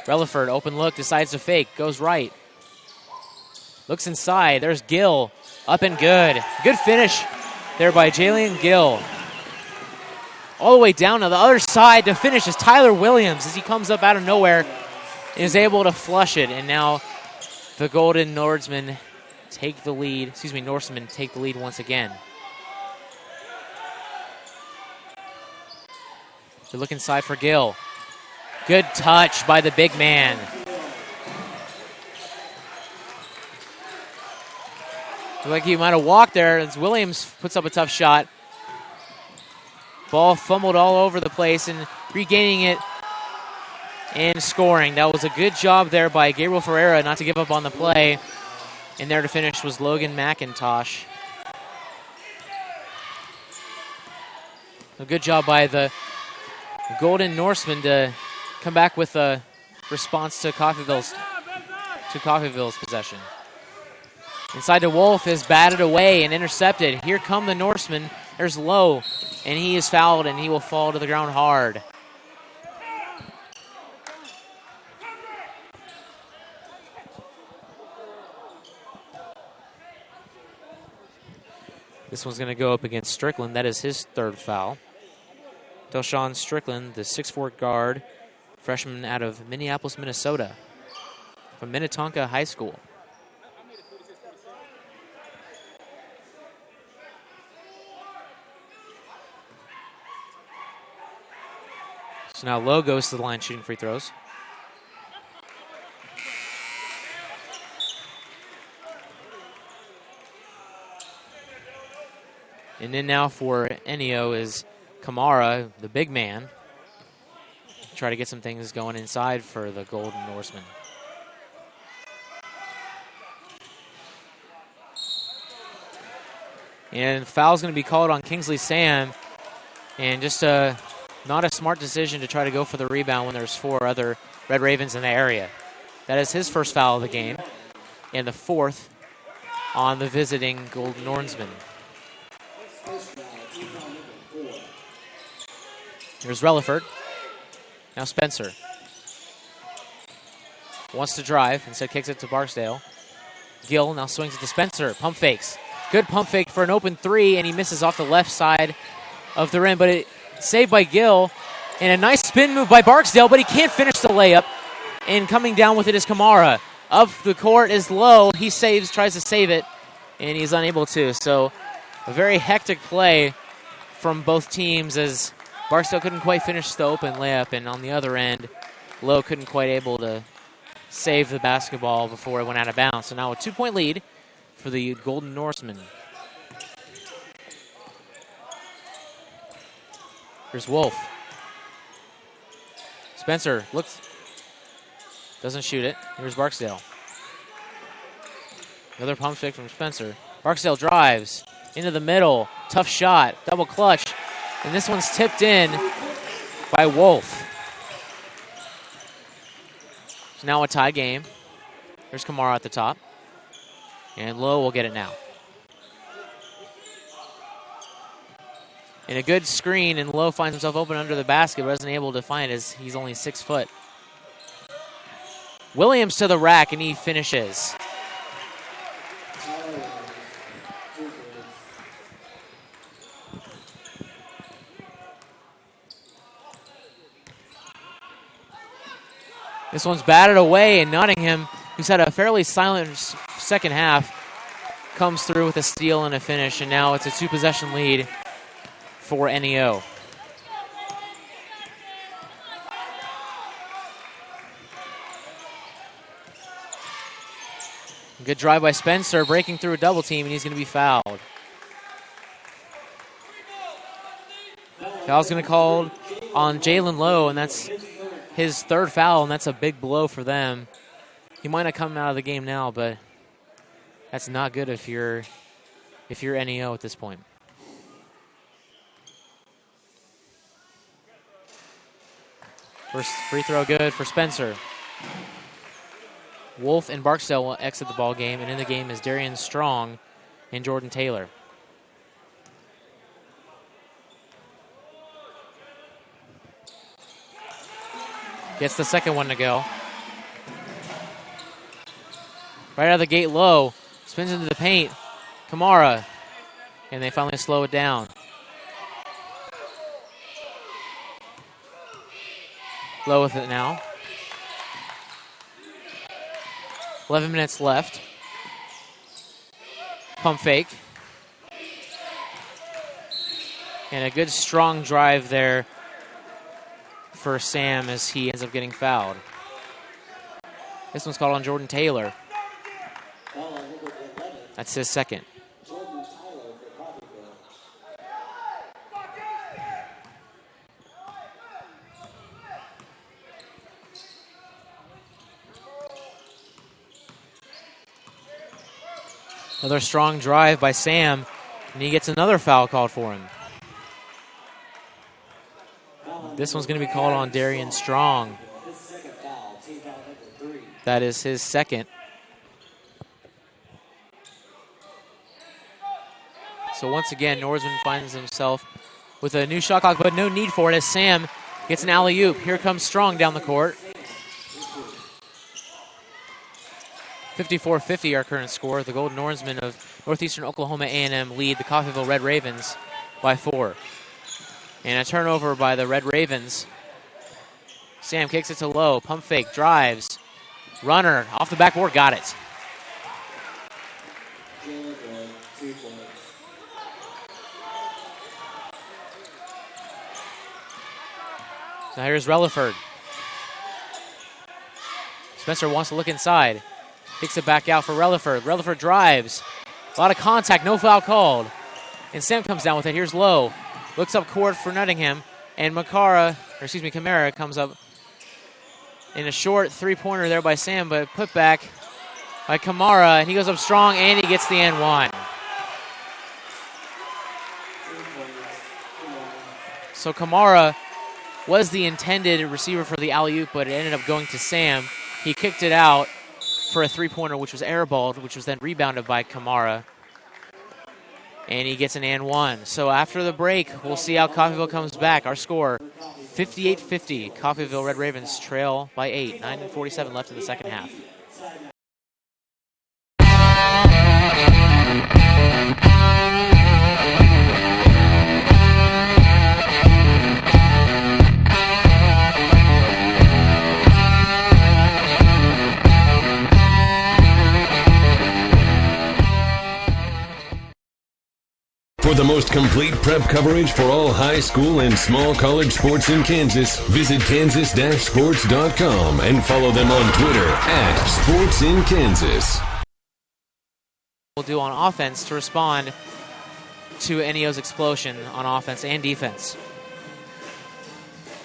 Relaford, open look, decides to fake, goes right. Looks inside. There's Gill. Up and good. Good finish there by Jalen Gill. All the way down to the other side to finish is Tyler Williams as he comes up out of nowhere and is able to flush it. And now the Golden Norsemen take the lead. Excuse me, Norsemen take the lead once again. They look inside for Gill. Good touch by the big man. Looked like he might have walked there as Williams puts up a tough shot. Ball fumbled all over the place and regaining it and scoring. That was a good job there by Gabriel Ferreira not to give up on the play. And there to finish was Logan McIntosh. A good job by the Golden Norsemen to come back with a response to Coffeyville's possession. Inside to Wolf is batted away and intercepted. Here come the Norsemen. There's Lowe, and he is fouled, and he will fall to the ground hard. This one's going to go up against Strickland. That is his third foul. Delshawn Strickland, the 6'4" guard, freshman out of Minneapolis, Minnesota, from Minnetonka High School. So now Lowe goes to the line shooting free throws. And then now for Enio is Kamara, the big man. Try to get some things going inside for the Golden Norsemen. And foul's going to be called on Kingsley Sam. And just not a smart decision to try to go for the rebound when there's 4 other Red Ravens in the area. That is his first foul of the game. And the 4th on the visiting Golden Norsemen. Here's Relaford. Now Spencer. Wants to drive, instead kicks it to Barksdale. Gill now swings it to Spencer. Pump fakes. Good pump fake for an open 3, and he misses off the left side of the rim, but it saved by Gill. And a nice spin move by Barksdale, but he can't finish the layup. And coming down with it is Kamara. Up the court is Lowe. He tries to save it, and he's unable to. So a very hectic play from both teams as Barksdale couldn't quite finish the open layup, and on the other end, Lowe couldn't quite able to save the basketball before it went out of bounds. So now a 2-point lead for the Golden Norsemen. Here's Wolf. Spencer looks, doesn't shoot it. Here's Barksdale. Another pump fake from Spencer. Barksdale drives into the middle. Tough shot. Double clutch. And this one's tipped in by Wolf. It's now a tie game. There's Kamara at the top. And Lowe will get it now. And a good screen, and Lowe finds himself open under the basket, but isn't able to find it as he's only 6 foot. Williams to the rack, and he finishes. This one's batted away, and Nottingham, who's had a fairly silent second half, comes through with a steal and a finish, and now it's a 2-possession lead for NEO. Good drive by Spencer, breaking through a double team, and he's going to be fouled. Foul's going to be called on Jalen Lowe, and that's his third foul, and that's a big blow for them. He might not come out of the game now, but that's not good if you're NEO at this point. First free throw good for Spencer. Wolf and Barksdale will exit the ball game, and in the game is Darian Strong and Jordan Taylor. Gets the second one to go. Right out of the gate low. Spins into the paint. Kamara. And they finally slow it down. Low with it now. 11 minutes left. Pump fake. And a good strong drive there for Sam as he ends up getting fouled. This one's called on Jordan Taylor. That's his second. Another strong drive by Sam, and he gets another foul called for him. This one's going to be called on Darian Strong. That is his second. So once again, Norseman finds himself with a new shot clock, but no need for it as Sam gets an alley-oop. Here comes Strong down the court. 54-50 our current score. The Golden Norsemen of Northeastern Oklahoma A&M lead the Coffeyville Red Ravens by 4. And a turnover by the Red Ravens. Sam kicks it to low, pump fake, drives. Runner off the backboard, got it. So here's Relaford. Spencer wants to look inside. Kicks it back out for Relaford. Relaford drives. A lot of contact, no foul called. And Sam comes down with it. Here's Lowe. Looks up court for Nottingham. And Kamara comes up in a short three-pointer there by Sam, but put back by Kamara. And he goes up strong, and he gets the N1. So Kamara was the intended receiver for the alley-oop, but it ended up going to Sam. He kicked it out for a three-pointer, which was airballed, which was then rebounded by Kamara. And he gets an and one. So after the break, we'll see how Coffeyville comes back. Our score, 58-50. Coffeyville Red Ravens trail by 8. 9:47 left in the second half. For the most complete prep coverage for all high school and small college sports in Kansas, visit kansas-sports.com and follow them on Twitter @SportsInKansas. We'll do on offense to respond to NEO's explosion on offense and defense.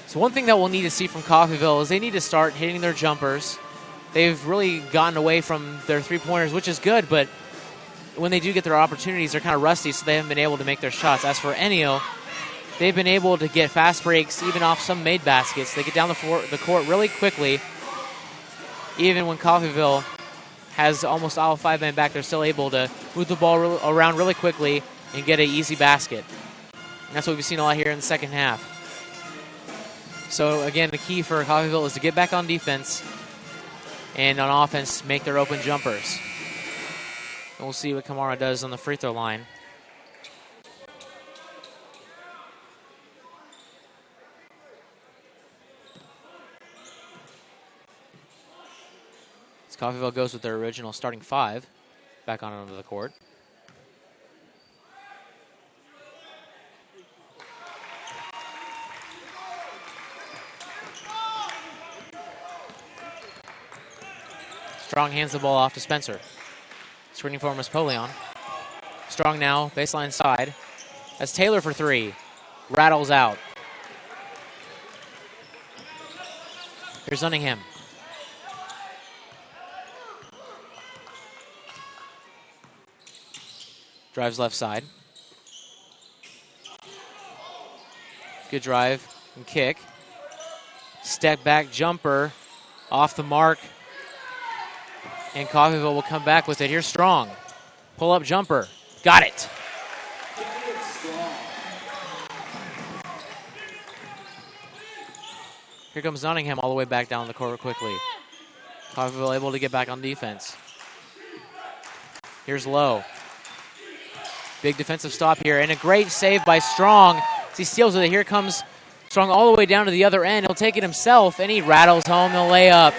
So one thing that we'll need to see from Coffeyville is they need to start hitting their jumpers. They've really gotten away from their three-pointers, which is good, but when they do get their opportunities, they're kind of rusty, so they haven't been able to make their shots. As for NEO, they've been able to get fast breaks, even off some made baskets. They get down the court really quickly. Even when Coffeyville has almost all 5 men back, they're still able to move the ball around really quickly and get an easy basket. And that's what we've seen a lot here in the second half. So again, the key for Coffeyville is to get back on defense and on offense, make their open jumpers. And we'll see what Kamara does on the free throw line. As Coffeyville goes with their original starting 5 back onto the court. Strong hands the ball off to Spencer. Screening for him is Polion. Strong now, baseline side. That's Taylor for 3. Rattles out. Here's Nottingham. Drives left side. Good drive and kick. Step back jumper off the mark. And Coffeyville will come back with it. Here's Strong. Pull-up jumper. Got it. Here comes Nottingham all the way back down the court quickly. Coffeyville able to get back on defense. Here's Lowe. Big defensive stop here, and a great save by Strong as he steals with it. Here comes Strong all the way down to the other end. He'll take it himself, and he rattles home the layup.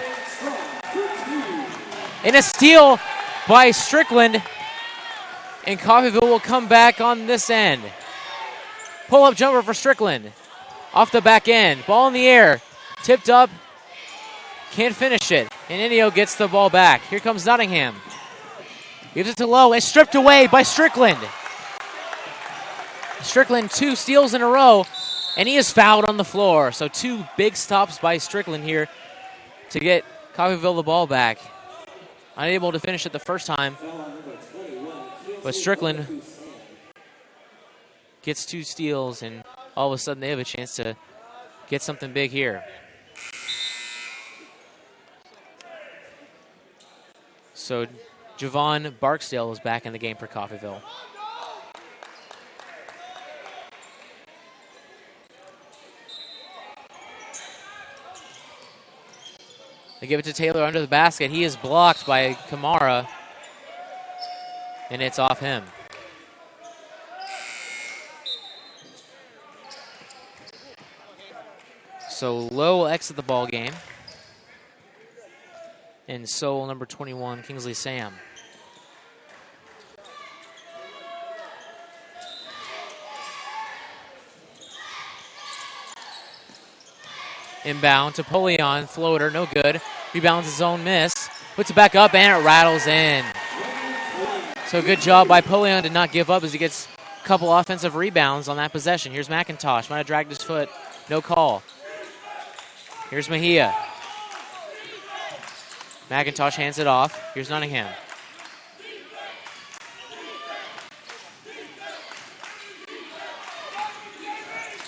And a steal by Strickland, and Coffeyville will come back on this end. Pull-up jumper for Strickland. Off the back end. Ball in the air. Tipped up. Can't finish it. And Indio gets the ball back. Here comes Nottingham. Gives it to Lowe, and stripped away by Strickland. Strickland 2 steals in a row, and he is fouled on the floor. So 2 big stops by Strickland here to get Coffeyville the ball back. Unable to finish it the first time, but Strickland gets 2 steals, and all of a sudden they have a chance to get something big here. So Javon Barksdale is back in the game for Coffeyville. They give it to Taylor under the basket. He is blocked by Kamara, and it's off him. So Lowe will exit the ball game, and so will number 21, Kingsley Sam. Inbound to Polion, floater, no good. Rebounds his own miss. Puts it back up, and it rattles in. So good job by Polion to not give up as he gets a couple offensive rebounds on that possession. Here's McIntosh. Might have dragged his foot. No call. Here's Mejia. McIntosh hands it off. Here's Nottingham.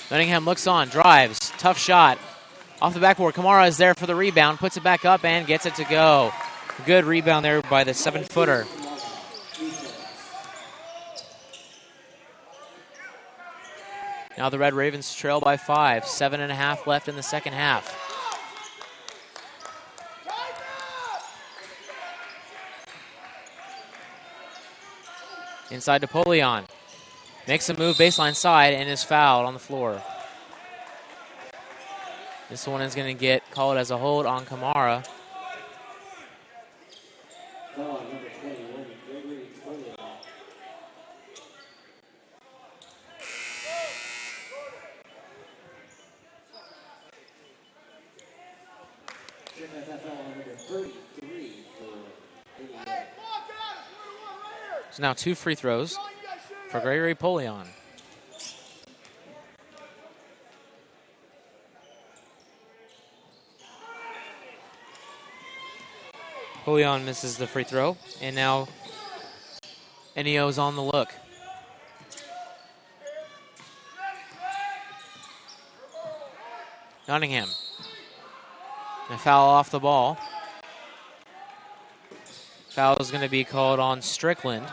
Nottingham looks on, drives, tough shot. Off the backboard, Kamara is there for the rebound, puts it back up and gets it to go. Good rebound there by the 7-footer. Now the Red Ravens trail by 5, 7.5 left in the second half. Inside to Polion. Makes a move baseline side and is fouled on the floor. This one is going to get called as a hold on Kamara. So now 2 free throws for Gregory Polion. Polion misses the free throw, and now Enio's on the look. Nottingham. A foul off the ball. Foul is going to be called on Strickland.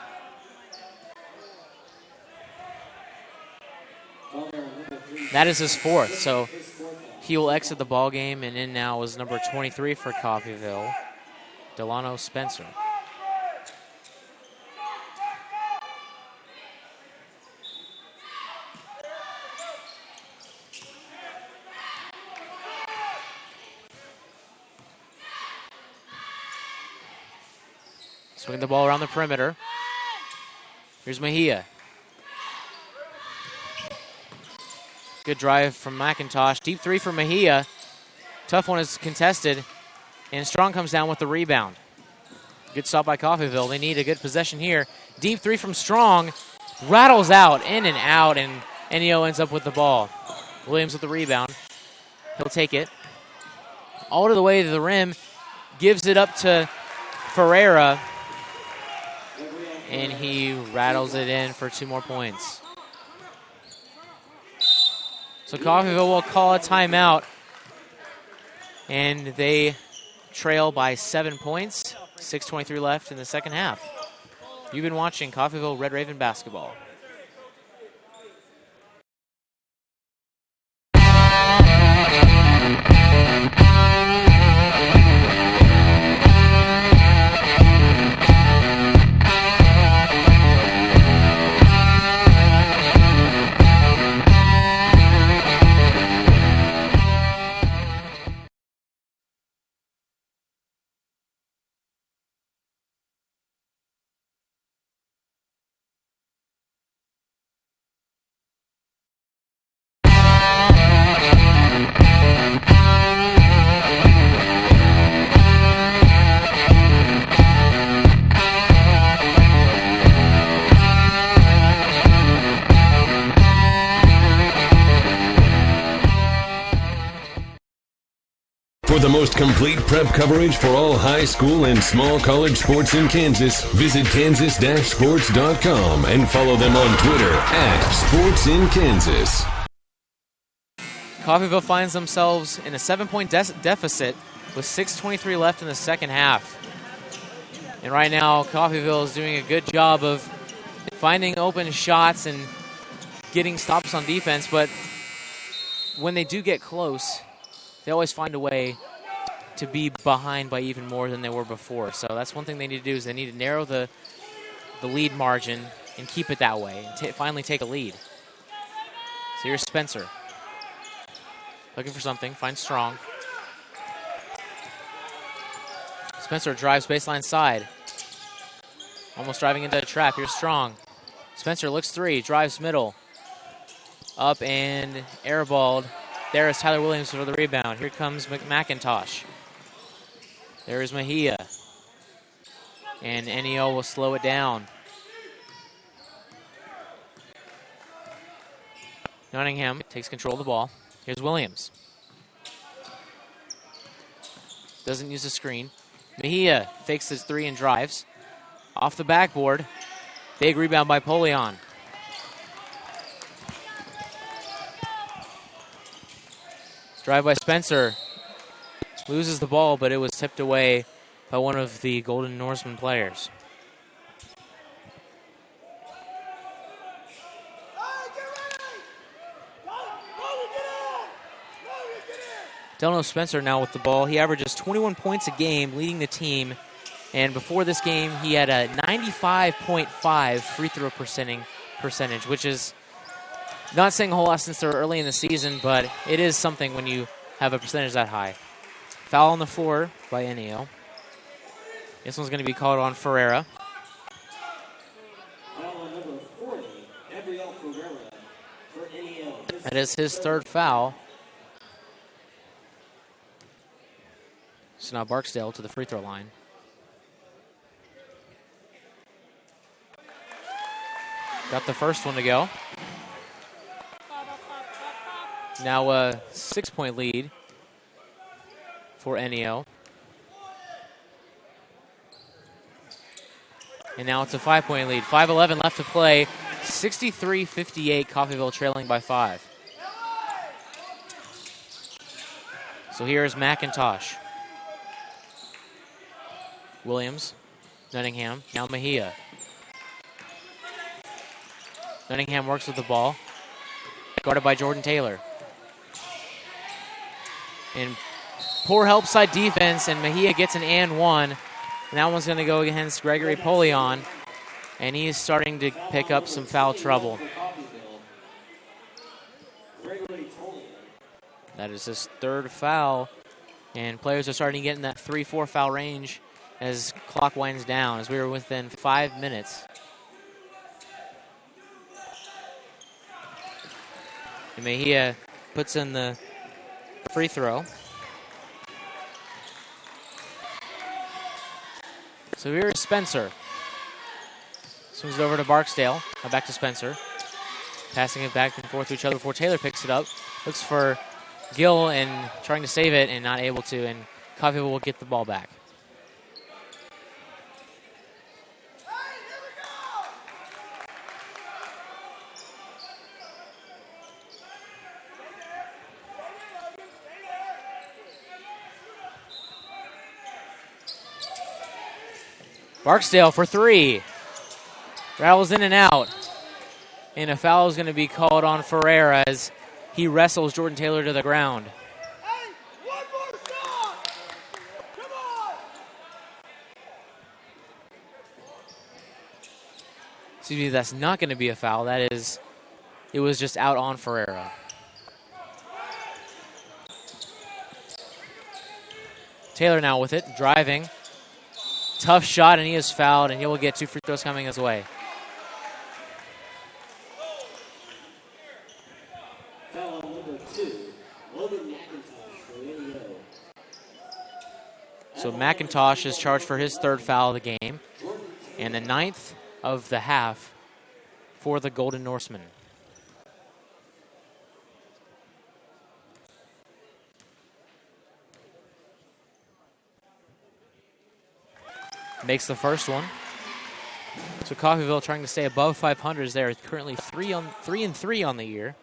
That is his 4th, so he will exit the ball game, and in now is number 23 for Coffeyville, Delano Spencer. Swing the ball around the perimeter. Here's Mejia. Good drive from McIntosh. Deep 3 for Mejia. Tough one is contested. And Strong comes down with the rebound. Good stop by Coffeyville. They need a good possession here. Deep 3 from Strong. Rattles out, in and out, and Enio ends up with the ball. Williams with the rebound. He'll take it. All to the way to the rim. Gives it up to Ferreira. And he rattles it in for 2 more points. So Coffeyville will call a timeout. And they trail by 7 points. 6:23 left in the second half. You've been watching Coffeyville Red Raven basketball. For the most complete prep coverage for all high school and small college sports in Kansas, visit kansas-sports.com and follow them on Twitter @SportsInKansas. Coffeyville finds themselves in a 7-point deficit with 6:23 left in the second half. And right now, Coffeyville is doing a good job of finding open shots and getting stops on defense, but when they do get close, they always find a way to be behind by even more than they were before. So that's one thing they need to do, is they need to narrow the lead margin and keep it that way and finally take a lead. So here's Spencer. Looking for something, finds Strong. Spencer drives baseline side. Almost driving into a trap. Here's Strong. Spencer looks three, drives middle. Up and airballed. There is Tyler Williams for the rebound. Here comes McIntosh. There is Mejia. And NEO will slow it down. Nottingham takes control of the ball. Here's Williams. Doesn't use the screen. Mejia fakes his three and drives. Off the backboard. Big rebound by Polion. Drive by Spencer. Loses the ball, but it was tipped away by one of the Golden Norseman players. Delano Spencer now with the ball. He averages 21 points a game, leading the team. And before this game, he had a 95.5 free throw percentage, which is not saying a whole lot since they're early in the season, but it is something when you have a percentage that high. Foul on the floor by NEO. This one's going to be called on Ferreira. Foul on number 40, Gabriel Ferreira for NEO. That is his third foul. So now Barksdale to the free throw line. Got the first one to go. Now a 6-point lead for NEO. And now it's a 5-point lead. 5:11 left to play. 63-58, Coffeyville trailing by 5. So here's McIntosh. Williams, Nottingham, now Mejia. Nottingham works with the ball. Guarded by Jordan Taylor. And poor help side defense, and Mejia gets an and one. And that one's going to go against Gregory Polion. And he is starting to pick up some foul trouble. That is his third foul. And players are starting to get in that 3-4 foul range as clock winds down, as we were within 5 minutes. And Mejia puts in the free throw. So here's Spencer. Swings it over to Barksdale. Now back to Spencer. Passing it back and forth to each other before Taylor picks it up. Looks for Gill and trying to save it and not able to. And Coffeyville will get the ball back. Barksdale for three. Rattles in and out. And a foul is going to be called on Ferreira as he wrestles Jordan Taylor to the ground. Hey, one more shot! Come on! Excuse me, that's not going to be a foul. That is, it was just out on Ferreira. Taylor now with it, driving. Tough shot, and he is fouled, and he will get 2 free throws coming his way. Foul on number 2, Logan McIntosh for NEO. So McIntosh is charged for his third foul of the game, and the 9th of the half for the Golden Norsemen. Makes the first one. So Coffeyville trying to stay above 500 there. Currently 3-3 on the year.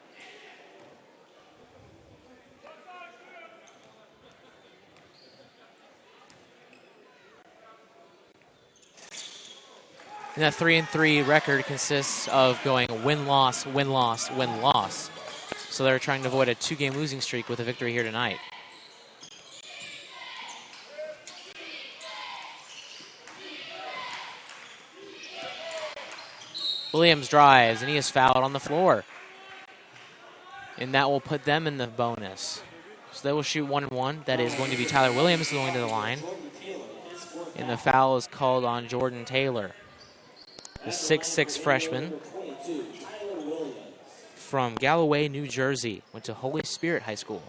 And that 3-3 record consists of going win-loss, win-loss, win-loss. So they're trying to avoid a 2-game losing streak with a victory here tonight. Williams drives, and he is fouled on the floor. And that will put them in the bonus. So they will shoot 1-1. That is going to be Tyler Williams going to the line. And the foul is called on Jordan Taylor, the 6'6" freshman from Galloway, New Jersey. Went to Holy Spirit High School.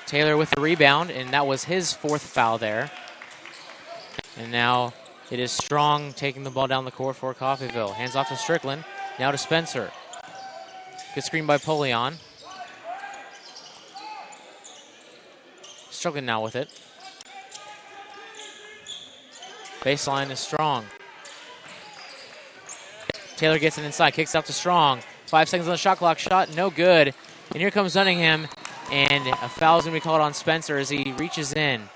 Taylor with the rebound, and that was his 4th foul there. And now it is Strong taking the ball down the court for Coffeyville. Hands off to Strickland. Now to Spencer. Good screen by Polion. Strickland now with it. Baseline is Strong. Taylor gets it inside, kicks out to Strong. 5 seconds on the shot clock. Shot no good. And here comes Nunningham. And a foul is going to be called on Spencer as he reaches in.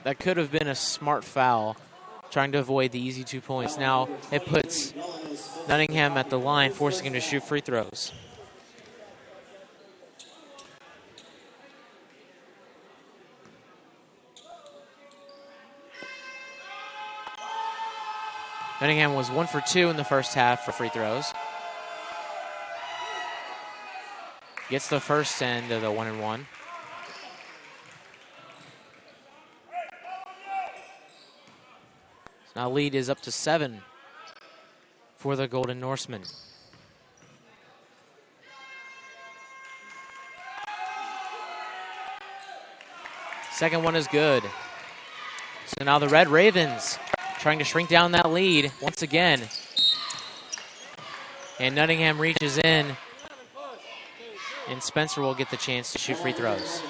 That could have been a smart foul, trying to avoid the easy 2 points. Now it puts Nunningham at the line, forcing him to shoot free throws. Nunningham was 1 for 2 in the first half for free throws. Gets the first end of the 1-1. So now lead is up to 7 for the Golden Norsemen. Second one is good. So now the Red Ravens trying to shrink down that lead once again. And Nunningham reaches in. And Spencer will get the chance to shoot free throws.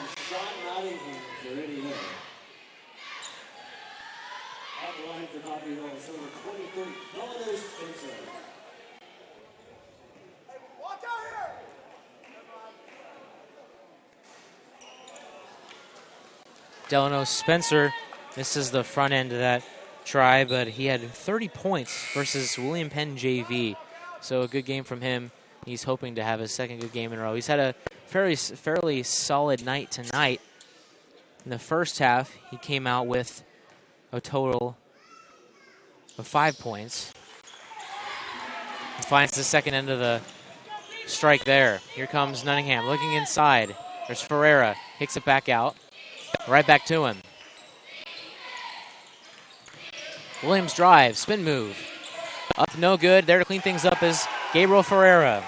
Delano Spencer, this is the front end of that try, but he had 30 points versus William Penn JV. So a good game from him. He's hoping to have his second good game in a row. He's had a fairly solid night tonight. In the first half, he came out with a total of 5 points. He finds the second end of the strike there. Here comes Nunningham looking inside. There's Ferreira. Kicks it back out. Right back to him. Williams drive. Spin move. Up no good. There to clean things up is Gabriel Ferreira.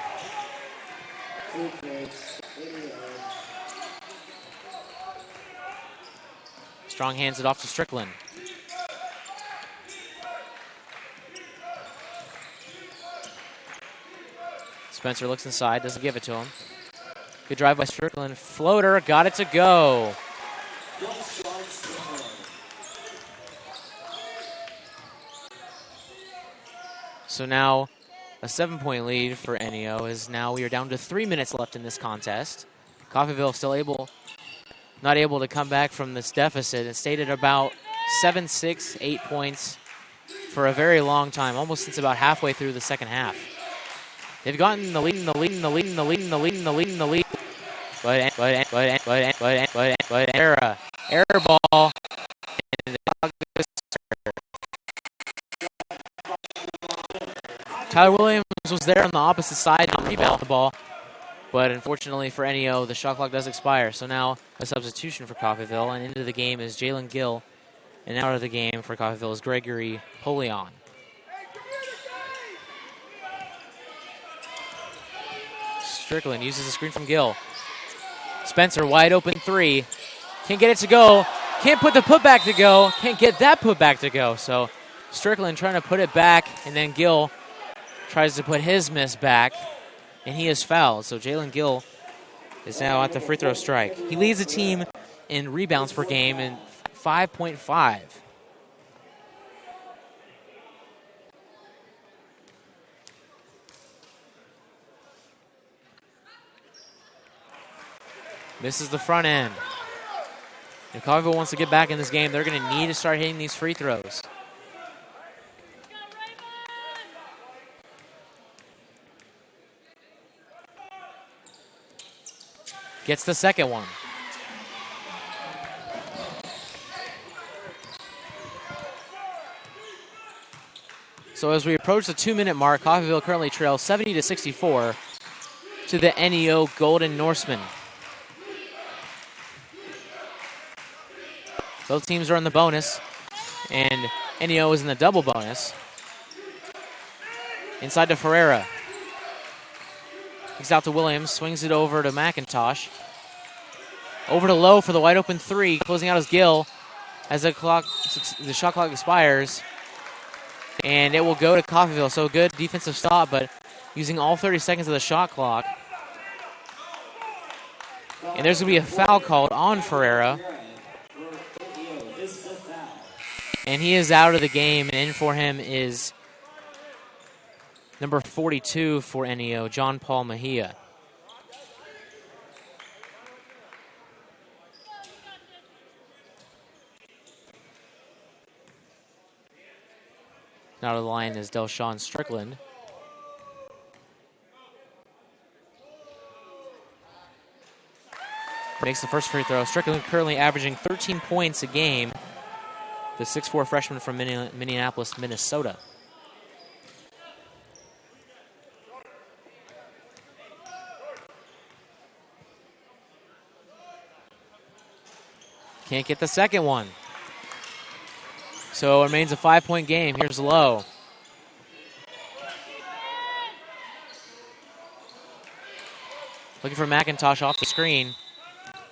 Strong hands it off to Strickland. Spencer looks inside, doesn't give it to him. Good drive by Strickland. Floater, got it to go. So now a 7-point lead for NEO is now we are down to 3 minutes left in this contest. Coffeyville still not able to come back from this deficit. It stayed at about 7, 6, 8 points for a very long time, almost since about halfway through the second half. They've gotten the lead, but error ball. Tyler Williams was there on the opposite side to rebound the ball, but unfortunately for NEO, the shot clock does expire. So now a substitution for Coffeyville, and into the game is Jalen Gill, and out of the game for Coffeyville is Gregory Polion. Strickland uses the screen from Gill. Spencer, wide open three. Can't get it to go. Can't put the putback to go. Can't get that putback to go. So Strickland trying to put it back, and then Gill tries to put his miss back, and he is fouled. So Jalen Gill is now at the free throw strike. He leads the team in rebounds per game in 5.5. Misses the front end. If Coffeyville wants to get back in this game, they're going to need to start hitting these free throws. Gets the second one. So as we approach the 2-minute mark, Coffeyville currently trails 70-64 to the NEO Golden Norsemen. Both teams are in the bonus, and NEO is in the double bonus. Inside to Ferreira. Kicks out to Williams, swings it over to McIntosh. Over to Lowe for the wide open three, closing out his Gill as the shot clock expires. And it will go to Coffeyville. So good defensive stop, but using all 30 seconds of the shot clock. And there's going to be a foul called on Ferreira. And he is out of the game, and in for him is number 42 for NEO, John Paul Mejia. Out of the line is Delshawn Strickland. Makes the first free throw. Strickland currently averaging 13 points a game. The 6'4" freshman from Minneapolis, Minnesota. Can't get the second one. So it remains a 5-point game. Here's Lowe. Looking for McIntosh off the screen.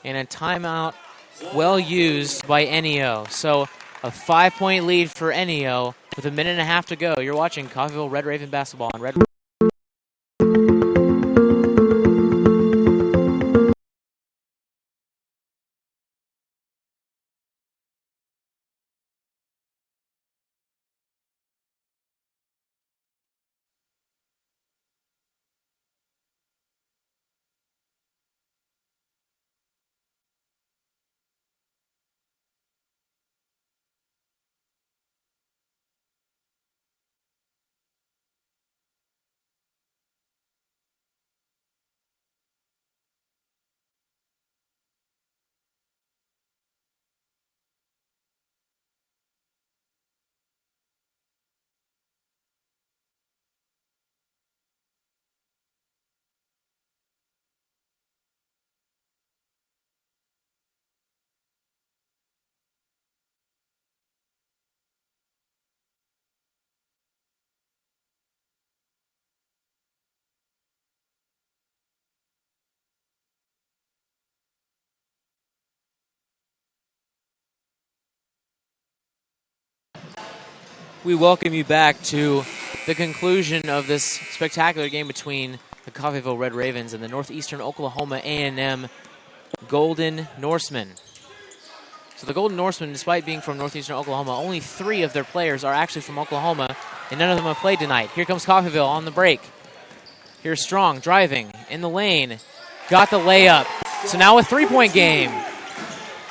And a timeout well used by NEO. So a 5-point lead for NEO with a minute and a half to go. You're watching Coffeyville Red Raven basketball on Red. We welcome you back to the conclusion of this spectacular game between the Coffeyville Red Ravens and the Northeastern Oklahoma A&M Golden Norsemen. So the Golden Norsemen, despite being from Northeastern Oklahoma, only 3 of their players are actually from Oklahoma, and none of them have played tonight. Here comes Coffeyville on the break. Here's Strong driving in the lane. Got the layup. So now a 3-point game.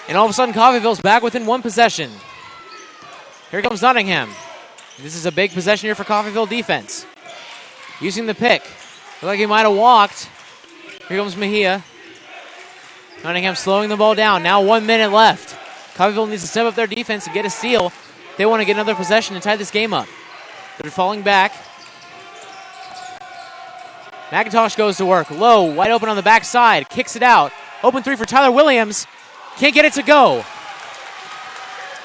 And all of a sudden, Coffeyville's back within 1 possession. Here comes Nottingham. This is a big possession here for Coffeyville defense. Using the pick. Looked like he might have walked. Here comes Mejia. Nottingham slowing the ball down. Now 1 minute left. Coffeyville needs to step up their defense and get a steal. They want to get another possession and tie this game up. They're falling back. McIntosh goes to work. Low, wide open on the backside. Kicks it out. Open 3 for Tyler Williams. Can't get it to go.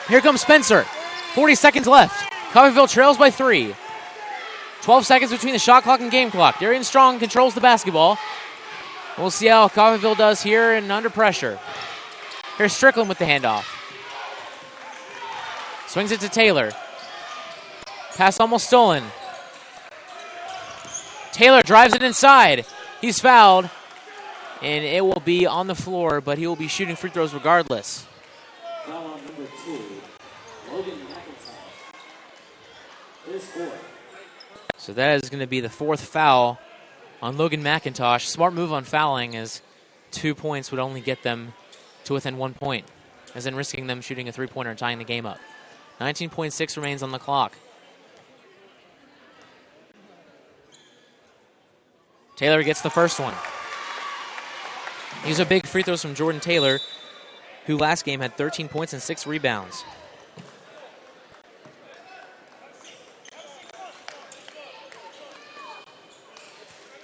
Here comes Spencer. 40 seconds left. Coffeyville trails by 3. 12 seconds between the shot clock and game clock. Darian Strong controls the basketball. We'll see how Coffeyville does here and under pressure. Here's Strickland with the handoff. Swings it to Taylor. Pass almost stolen. Taylor drives it inside. He's fouled, and it will be on the floor, but he will be shooting free throws regardless. Foul on number 2, Logan McIntosh. His fourth. So that is going to be the 4th foul on Logan McIntosh. Smart move on fouling, as 2 points would only get them to within 1 point, as in risking them shooting a three-pointer and tying the game up. 19.6 remains on the clock. Taylor gets the first one. These are big free throws from Jordan Taylor, who last game had 13 points and 6 rebounds.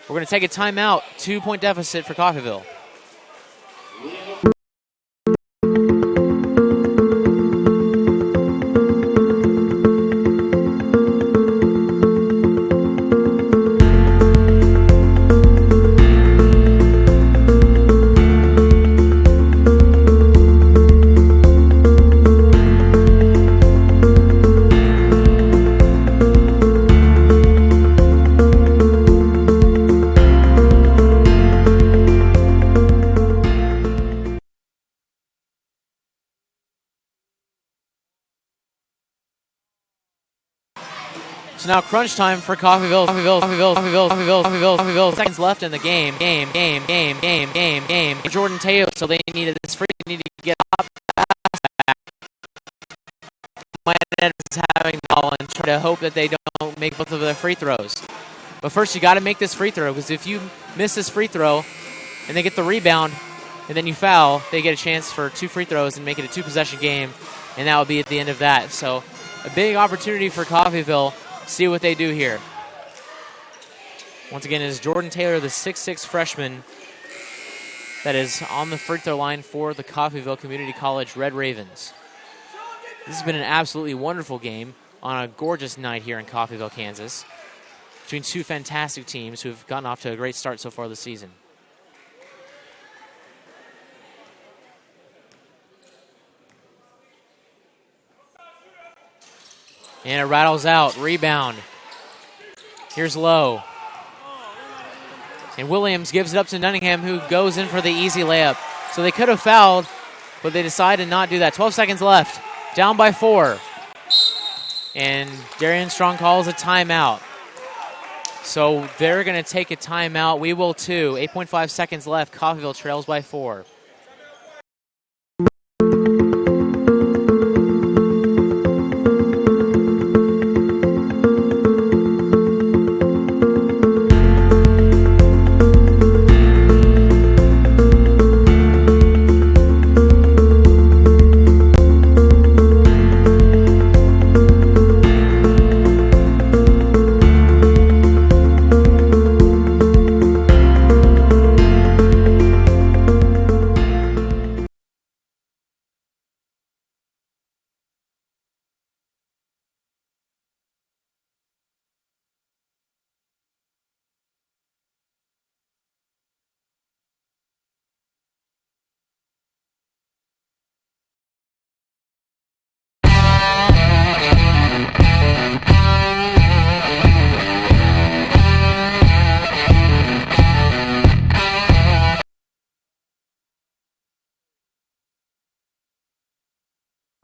We're going to take a timeout. 2-point deficit for Coffeyville. So now crunch time for Coffeyville. Seconds left in the game. Jordan Taylor, so they needed this free. They need to get up. Might end up having the ball and try to hope that they don't make both of their free throws. But first, you got to make this free throw, because if you miss this free throw and they get the rebound and then you foul, they get a chance for 2 free throws and make it a 2-possession game, and that will be at the end of that. So a big opportunity for Coffeyville. See what they do here. Once again, it is Jordan Taylor, the 6'6 freshman, that is on the free throw line for the Coffeyville Community College Red Ravens. This has been an absolutely wonderful game on a gorgeous night here in Coffeyville, Kansas, between 2 fantastic teams who have gotten off to a great start so far this season. And it rattles out. Rebound. Here's Lowe. And Williams gives it up to Nunningham, who goes in for the easy layup. So they could have fouled, but they decided not to do that. 12 seconds left. Down by 4. And Darian Strong calls a timeout. So they're going to take a timeout. We will too. 8.5 seconds left. Coffeyville trails by 4.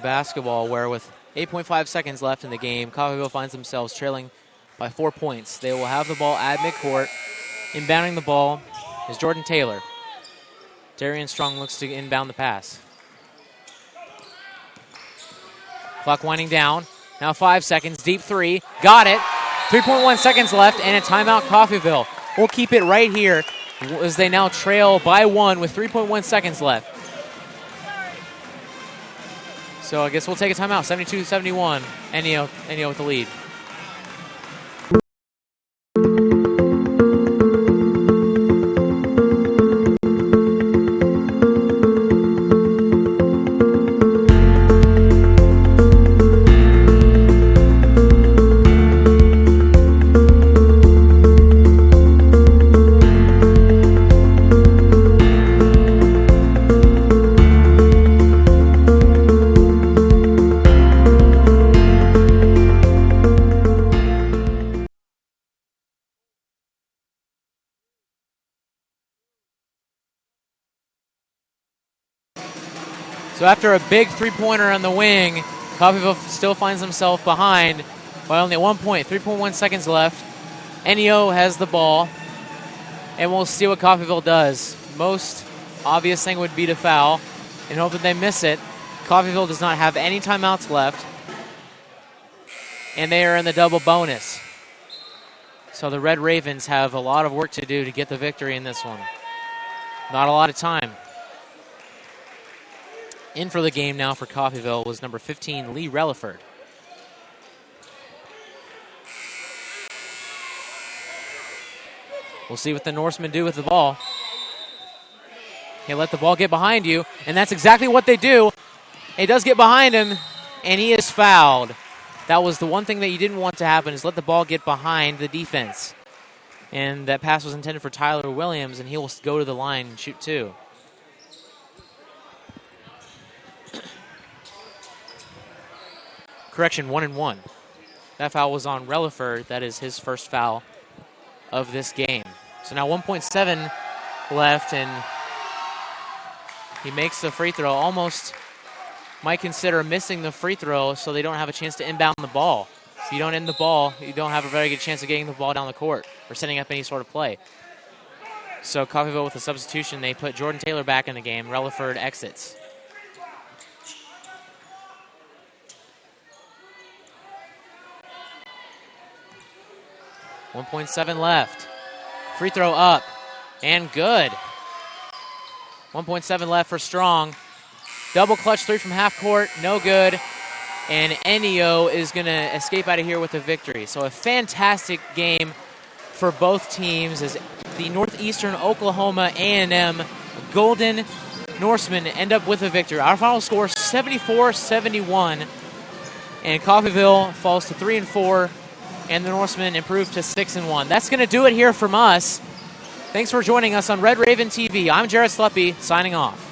Basketball, where with 8.5 seconds left in the game, Coffeyville finds themselves trailing by 4 points. They will have the ball at midcourt. Inbounding the ball is Jordan Taylor. Darian Strong looks to inbound the pass. Clock winding down. Now 5 seconds. Deep 3. Got it. 3.1 seconds left and a timeout Coffeyville. We'll keep it right here as they now trail by 1 with 3.1 seconds left. So I guess we'll take a timeout. 72-71. Ennio with the lead. So after a big three-pointer on the wing, Coffeyville still finds himself behind by only 1 point, 3.1 seconds left. Enio has the ball, and we'll see what Coffeyville does. Most obvious thing would be to foul and hope that they miss it. Coffeyville does not have any timeouts left, and they are in the double bonus. So the Red Ravens have a lot of work to do to get the victory in this one. Not a lot of time. In for the game now for Coffeyville was number 15, Lee Relaford. We'll see what the Norsemen do with the ball. Okay, let the ball get behind you, and that's exactly what they do. It does get behind him, and he is fouled. That was the one thing that you didn't want to happen, is let the ball get behind the defense. And that pass was intended for Tyler Williams, and he will go to the line and shoot two. Correction, 1 and 1. That foul was on Relaford. That is his first foul of this game. So now 1.7 left, and he makes the free throw. Almost might consider missing the free throw so they don't have a chance to inbound the ball. If you don't end the ball, you don't have a very good chance of getting the ball down the court or setting up any sort of play. So Coffeyville with a substitution, they put Jordan Taylor back in the game. Relaford exits. .7 left. Free throw up and good. 1.7 left for Strong. Double clutch three from half court, no good. And Enio is going to escape out of here with a victory. So a fantastic game for both teams as the Northeastern Oklahoma A&M Golden Norsemen end up with a victory. Our final score 74-71, and Coffeyville falls to 3-4, and the Norsemen improve to 6-1. That's going to do it here from us. Thanks for joining us on Red Raven TV. I'm Jared Sleppy, signing off.